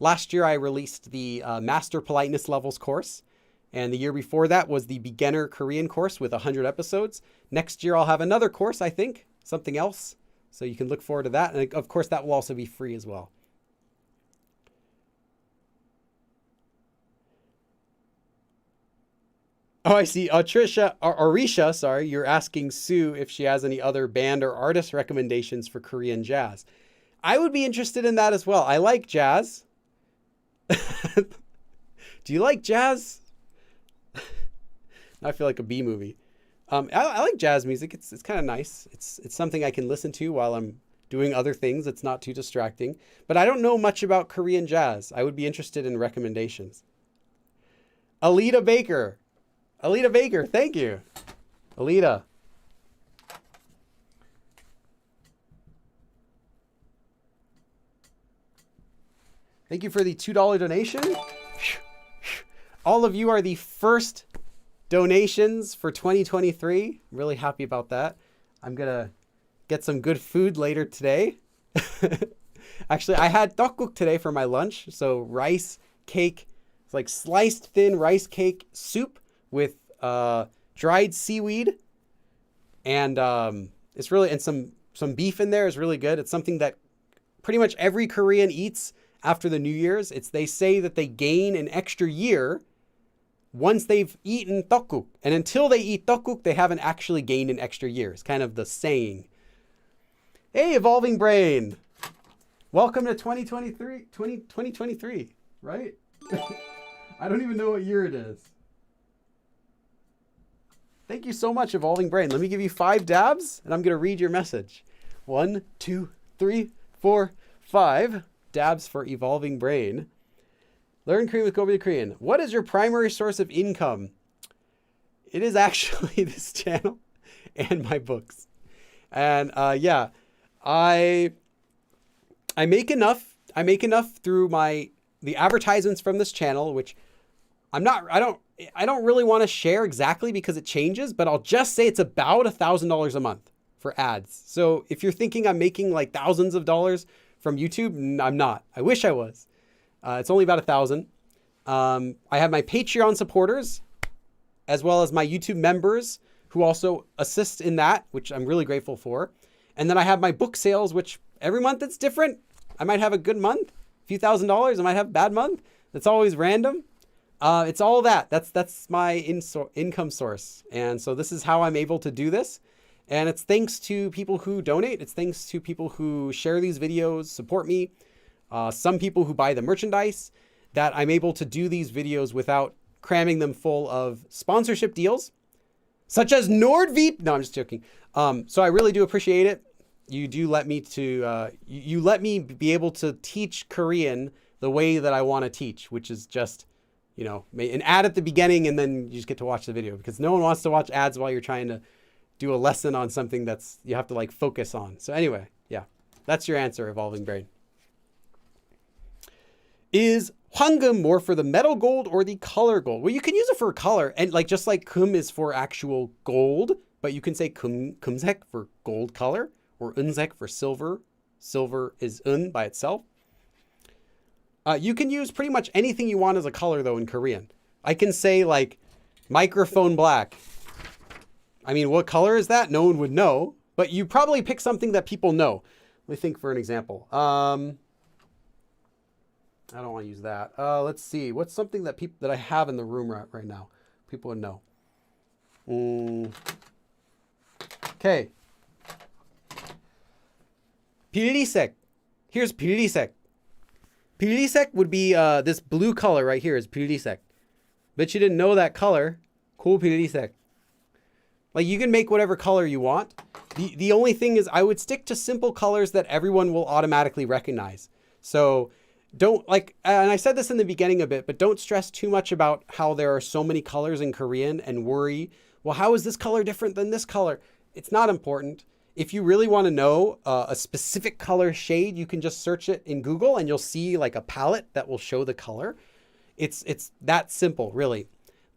Last year I released the Master Politeness Levels course. And the year before that was the Beginner Korean course with 100 episodes. Next year I'll have another course, I think. Something else. So you can look forward to that. And of course that will also be free as well. Oh, I see. Arisha, sorry, you're asking Sue if she has any other band or artist recommendations for Korean jazz. I would be interested in that as well. I like jazz. Do you like jazz? I feel like a B movie. I like jazz music. It's kind of nice. It's something I can listen to while I'm doing other things. It's not too distracting. But I don't know much about Korean jazz. I would be interested in recommendations. Alita Baker. Alita Baker, thank you. Alita. Thank you for the $2 donation. All of you are the first donations for 2023. I'm really happy about that. I'm going to get some good food later today. Actually, I had tteokguk today for my lunch. So rice cake, it's like sliced thin rice cake soup with dried seaweed, and it's really, and some beef in there is really good. It's something that pretty much every Korean eats after the New Year's. They say that they gain an extra year once they've eaten tteokguk, and until they eat tteokguk, they haven't actually gained an extra year. It's kind of the saying. Hey, Evolving Brain, welcome to 2023, right? I don't even know what year it is. Thank you so much, Evolving Brain. Let me give you 5 dabs, and I'm going to read your message. 1, 2, 3, 4, 5 dabs for Evolving Brain. Learn Korean with Kobe the Korean. What is your primary source of income? It is actually this channel and my books. And yeah, I make enough. I make enough through the advertisements from this channel, which I don't really want to share exactly because it changes, but I'll just say it's about $1,000 a month for ads. So if you're thinking I'm making like thousands of dollars from YouTube, I'm not. I wish I was. It's only about 1,000. I have my Patreon supporters, as well as my YouTube members who also assist in that, which I'm really grateful for. And then I have my book sales, which every month it's different. I might have a good month, a few $1,000s. I might have a bad month. It's always random. It's all that. That's my income source. And so this is how I'm able to do this. And it's thanks to people who donate. It's thanks to people who share these videos, support me. Some people who buy the merchandise, that I'm able to do these videos without cramming them full of sponsorship deals, such as Nordvpn. No, I'm just joking. So I really do appreciate it. You do let me you let me be able to teach Korean the way that I want to teach, which is just, an ad at the beginning and then you just get to watch the video, because no one wants to watch ads while you're trying to do a lesson on something that's you have to like focus on. So anyway, yeah, that's your answer, Evolving Brain. Is 황금 more for the metal gold or the color gold? Well, you can use it for color, and just like 금 is for actual gold, but you can say 금색 for gold color, or 은색 for silver. Silver is 은 by itself. You can use pretty much anything you want as a color, though, in Korean. I can say, like, microphone black. I mean, what color is that? No one would know, but you probably pick something that people know. Let me think for an example. I don't want to use that. Let's see. What's something that I have in the room right now? People would know. Okay. 비리색. Here's 비리색. 비리색 would be this blue color right here is 비리색. Bet you didn't know that color. Cool 비리색. Like, you can make whatever color you want. The only thing is I would stick to simple colors that everyone will automatically recognize. So don't, and I said this in the beginning a bit, but don't stress too much about how there are so many colors in Korean and worry, well, how is this color different than this color? It's not important. If you really want to know a specific color shade, you can just search it in Google and you'll see like a palette that will show the color. It's that simple, really.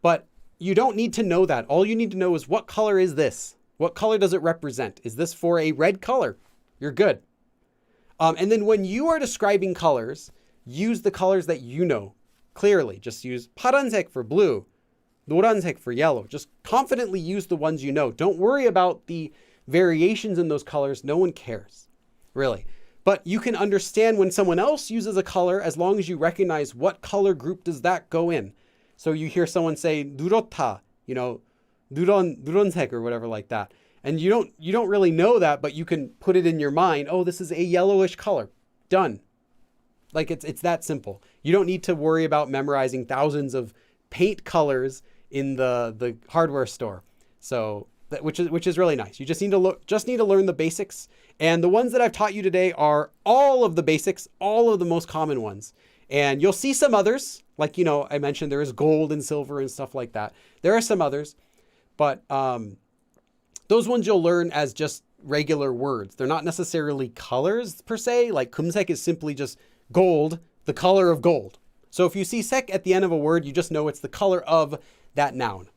But you don't need to know that. All you need to know is, what color is this? What color does it represent? Is this for a red color? You're good. And then when you are describing colors, use the colors that you know clearly. Just use 파란색 for blue, 노란색 for yellow. Just confidently use the ones you know. Don't worry about the variations in those colors. No one cares, really. But you can understand when someone else uses a color as long as you recognize what color group does that go in. So you hear someone say 누렇다, 누런색 or whatever like that. And you don't really know that, but you can put it in your mind. Oh, this is a yellowish color. Done. Like, it's that simple. You don't need to worry about memorizing thousands of paint colors in the hardware store. So which is really nice. You just need to learn the basics. And the ones that I've taught you today are all of the basics, all of the most common ones. And you'll see some others, like, I mentioned there is gold and silver and stuff like that. There are some others, but those ones you'll learn as just regular words. They're not necessarily colors per se. Like 금색 is simply just gold, the color of gold. So if you see sek at the end of a word, you just know it's the color of that noun.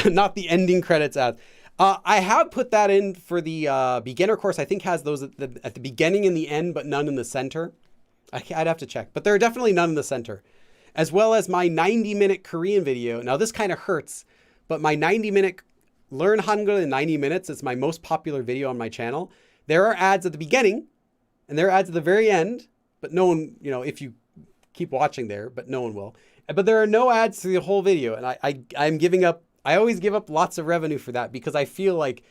Not the ending credits ads. I have put that in for the beginner course. I think has those at the beginning and the end, but none in the center. I'd have to check, but there are definitely none in the center. As well as my 90-minute Korean video. Now this kind of hurts, but my 90-minute Learn Hangul in 90 minutes is my most popular video on my channel. There are ads at the beginning and there are ads at the very end, but no one, if you keep watching there, but no one will. But there are no ads through the whole video. And I'm giving up. I always give up lots of revenue for that because I feel like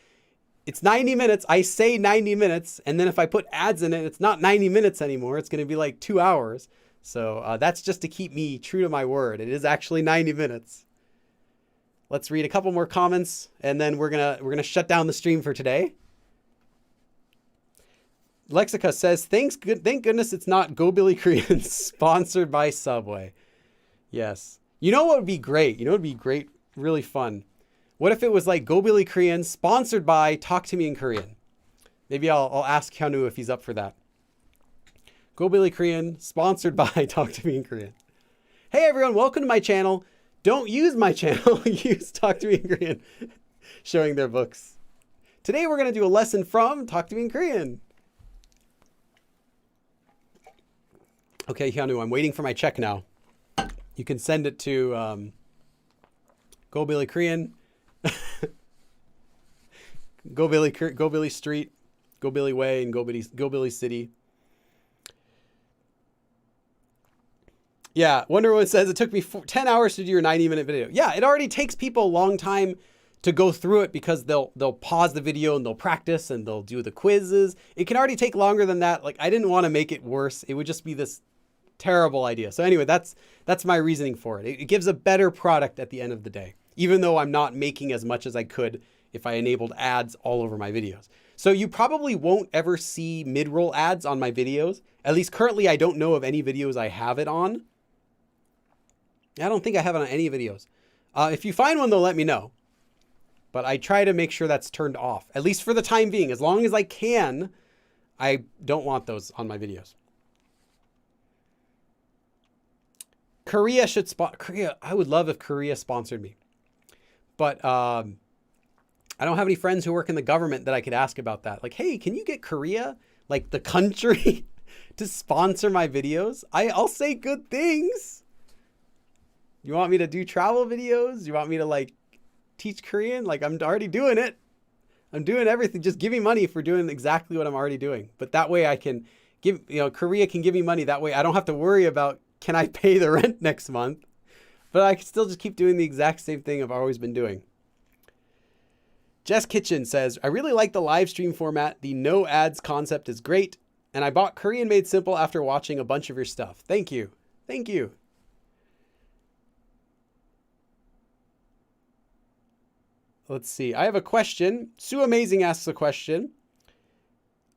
it's 90 minutes. I say 90 minutes. And then if I put ads in it, it's not 90 minutes anymore. It's going to be like 2 hours. So that's just to keep me true to my word. It is actually 90 minutes. Let's read a couple more comments, and then we're gonna shut down the stream for today. Lexica says, thank goodness it's not Go Billy Korean sponsored by Subway. Yes. You know what would be great? You know what would be great? Really fun. What if it was like Go Billy Korean sponsored by Talk to Me in Korean? Maybe I'll ask Hyunwoo if he's up for that. Go Billy Korean sponsored by Talk to Me in Korean. Hey everyone, welcome to my channel. Don't use my channel. Use Talk to Me in Korean. Showing their books. Today we're going to do a lesson from Talk to Me in Korean. Okay, Hyunwoo, I'm waiting for my check now. You can send it to Go Billy Korean, Go Billy Street, Go Billy Way, and Go Billy City. Yeah, Wonder Woman says it took me 10 hours to do your 90-minute video. Yeah, it already takes people a long time to go through it because they'll pause the video and they'll practice and they'll do the quizzes. It can already take longer than that. Like, I didn't want to make it worse. It would just be this terrible idea. So anyway, that's my reasoning for it. It gives a better product at the end of the day, even though I'm not making as much as I could if I enabled ads all over my videos. So you probably won't ever see mid-roll ads on my videos. At least currently, I don't know of any videos I have it on. I don't think I have it on any videos. If you find one, though, let me know. But I try to make sure that's turned off, at least for the time being. As long as I can, I don't want those on my videos. Korea should Korea. I would love if Korea sponsored me. But I don't have any friends who work in the government that I could ask about that. Like, hey, can you get Korea, like the country, to sponsor my videos? I'll say good things. You want me to do travel videos? You want me to like teach Korean? Like, I'm already doing it. I'm doing everything. Just give me money for doing exactly what I'm already doing. But that way I can give, Korea can give me money. That way I don't have to worry about, can I pay the rent next month? But I can still just keep doing the exact same thing I've always been doing. Jess Kitchen says, I really like the live stream format. The no ads concept is great. And I bought Korean Made Simple after watching a bunch of your stuff. Thank you. Thank you. Let's see. I have a question. Sue Amazing asks a question.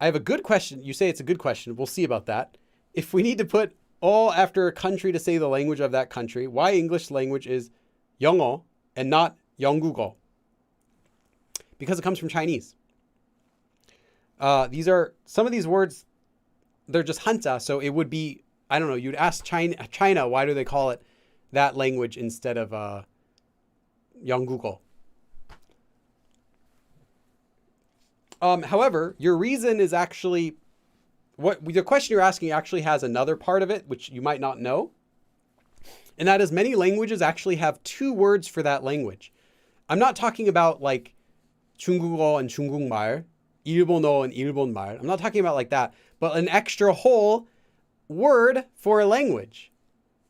I have a good question. You say it's a good question. We'll see about that. If we need to put all after a country to say the language of that country, why English language is 영어 and not 영국어? Because it comes from Chinese. These are some of these words, they're just Hanja. So it would be, I don't know, you'd ask China, why do they call it that language instead of 영국어? However, your reason is actually, what the question you're asking actually has another part of it, which you might not know. And that is many languages actually have two words for that language. I'm not talking about like 중국어 and 중국말, 일본어 and 일본말. I'm not talking about like that, but an extra whole word for a language.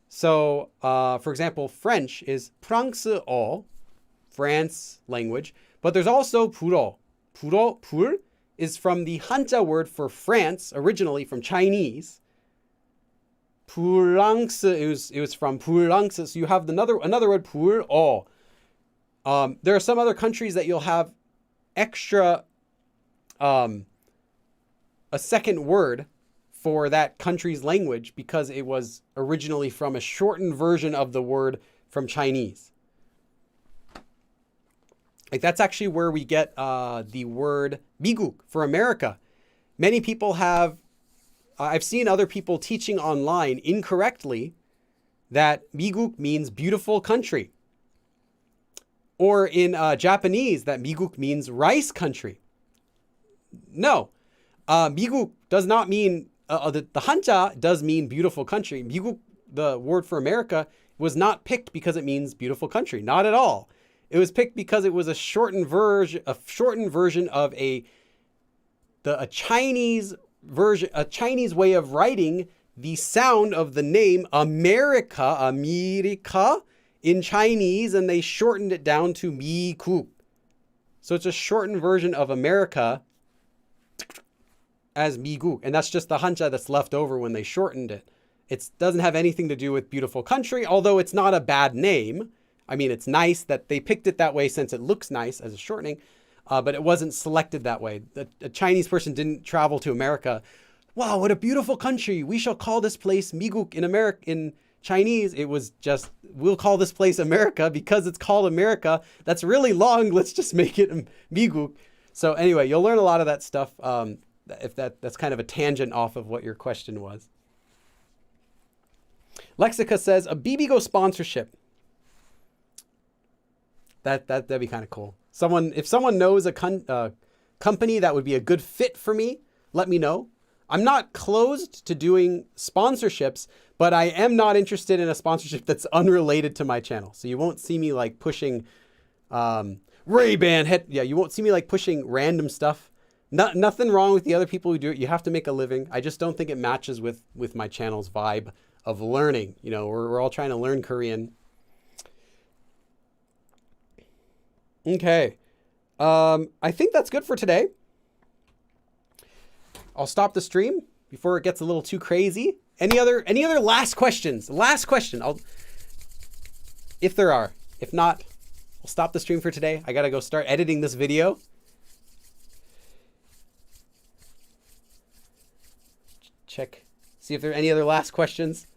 So, for example, French is 프랑스어, France language, but there's also 불어. 불 is from the Hanja word for France, originally from Chinese. 불랑스, it was from 불랑스. So you have another word, 불어. There are some other countries that you'll have extra, a second word for that country's language because it was originally from a shortened version of the word from Chinese. Like that's actually where we get the word 미국 for America. Many people have, I've seen other people teaching online incorrectly that 미국 means beautiful country. Or in Japanese that 미국 means rice country. No, 미국 does not mean, the Hanja does mean beautiful country. 미국, the word for America, was not picked because it means beautiful country. Not at all. It was picked because it was a shortened version of a Chinese version, a Chinese way of writing the sound of the name America, in Chinese, and they shortened it down to 미국. So it's a shortened version of America as 미국, and that's just the Hanja that's left over when they shortened it. It doesn't have anything to do with beautiful country, although it's not a bad name. I mean, it's nice that they picked it that way since it looks nice as a shortening, but it wasn't selected that way. A Chinese person didn't travel to America. Wow, what a beautiful country. We shall call this place Miguk in Chinese. It was just, we'll call this place America because it's called America. That's really long. Let's just make it Miguk. So anyway, you'll learn a lot of that stuff. If that's kind of a tangent off of what your question was. Lexica says a Bibigo sponsorship. That'd be kind of cool. If someone knows a company that would be a good fit for me, let me know. I'm not closed to doing sponsorships, but I am not interested in a sponsorship that's unrelated to my channel. So you won't see me like pushing Ray-Ban head. Yeah, you won't see me like pushing random stuff. Nothing wrong with the other people who do it. You have to make a living. I just don't think it matches with my channel's vibe of learning. You know, we're all trying to learn Korean. Okay. I think that's good for today. I'll stop the stream before it gets a little too crazy. Any other last questions? Last question. If there are. If not, I'll stop the stream for today. I gotta go start editing this video. Check. See if there are any other last questions.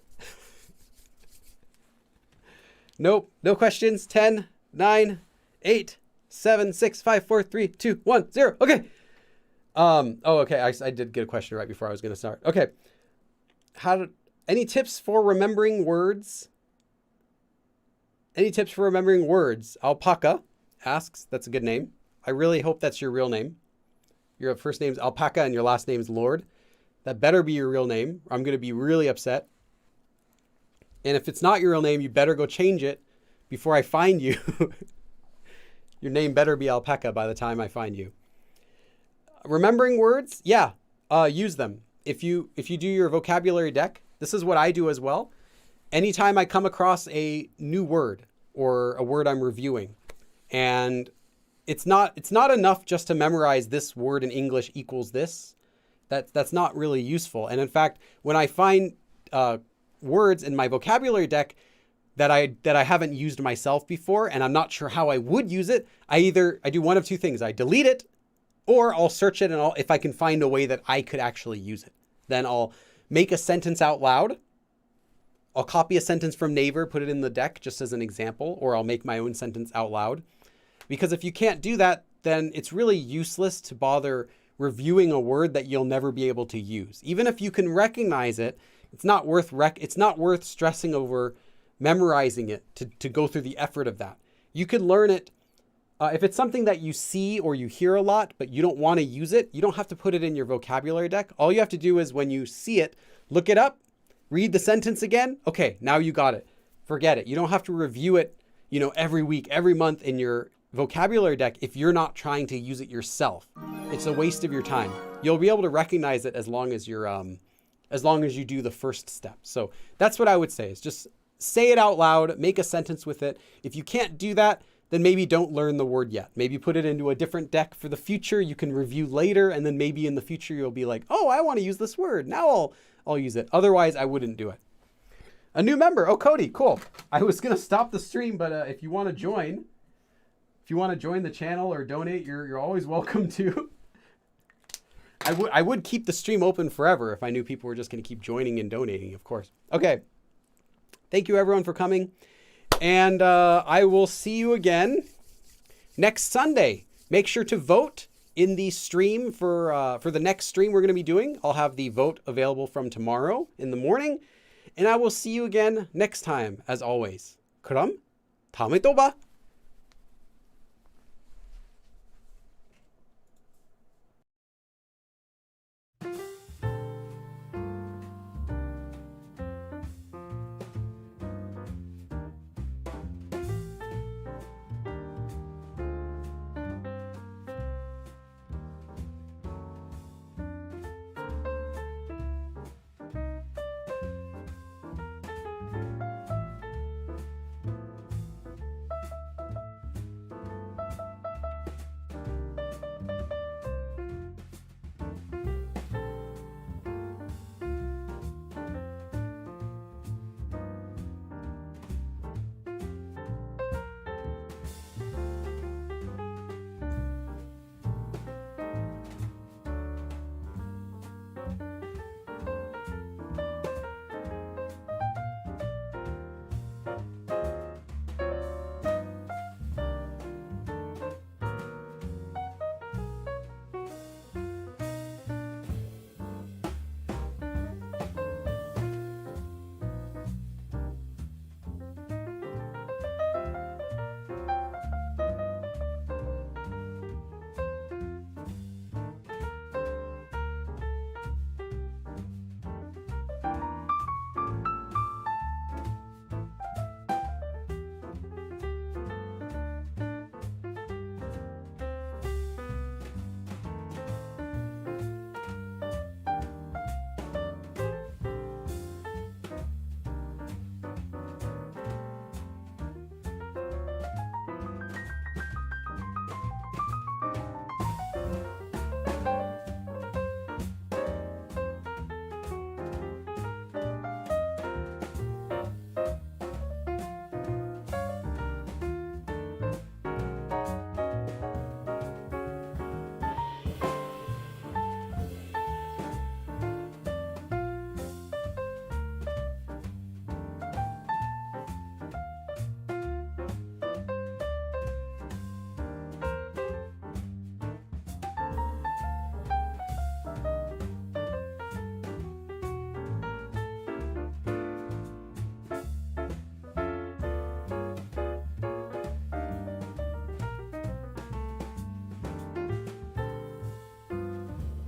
Nope. No questions. 10, 9, 8, 7, 6, 5, 4, 3, 2, 1, 0. Okay. Okay. I did get a question right before I was going to start. Okay. Any tips for remembering words? Any tips for remembering words? Alpaca asks. That's a good name. I really hope that's your real name. Your first name's Alpaca and your last name's Lord. That better be your real name, or I'm going to be really upset. And if it's not your real name, you better go change it before I find you. Your name better be Alpaca by the time I find you. Remembering words? Yeah, use them. If you do your vocabulary deck, this is what I do as well. Anytime I come across a new word or a word I'm reviewing, and it's not enough just to memorize this word in English equals this. That's not really useful. And in fact, when I find words in my vocabulary deck that I haven't used myself before, and I'm not sure how I would use it, I do one of two things. I delete it, or I'll search it, and if I can find a way that I could actually use it, then I'll make a sentence out loud. I'll copy a sentence from Naver, put it in the deck just as an example, or I'll make my own sentence out loud. Because if you can't do that, then it's really useless to bother reviewing a word that you'll never be able to use. Even if you can recognize it, it's not worth stressing over memorizing it to go through the effort of that. You could learn it. If it's something that you see or you hear a lot, but you don't want to use it, you don't have to put it in your vocabulary deck. All you have to do is when you see it, look it up, read the sentence again. Okay, now you got it. Forget it. You don't have to review it, every week, every month in your vocabulary deck if you're not trying to use it yourself. It's a waste of your time. You'll be able to recognize it as long as you do the first step. So that's what I would say, is just say it out loud, make a sentence with it. If you can't do that, then maybe don't learn the word yet. Maybe put it into a different deck for the future. You can review later, and then maybe in the future you'll be like, oh, I want to use this word. Now I'll use it. Otherwise, I wouldn't do it. A new member. Oh, Cody, cool. I was going to stop the stream, but if you want to join the channel or donate, you're always welcome to. I would keep the stream open forever if I knew people were just going to keep joining and donating, of course. Okay. Thank you, everyone, for coming. And I will see you again next Sunday. Make sure to vote in the stream for the next stream we're going to be doing. I'll have the vote available from tomorrow in the morning. And I will see you again next time, as always. 그럼 다음에 또 봐.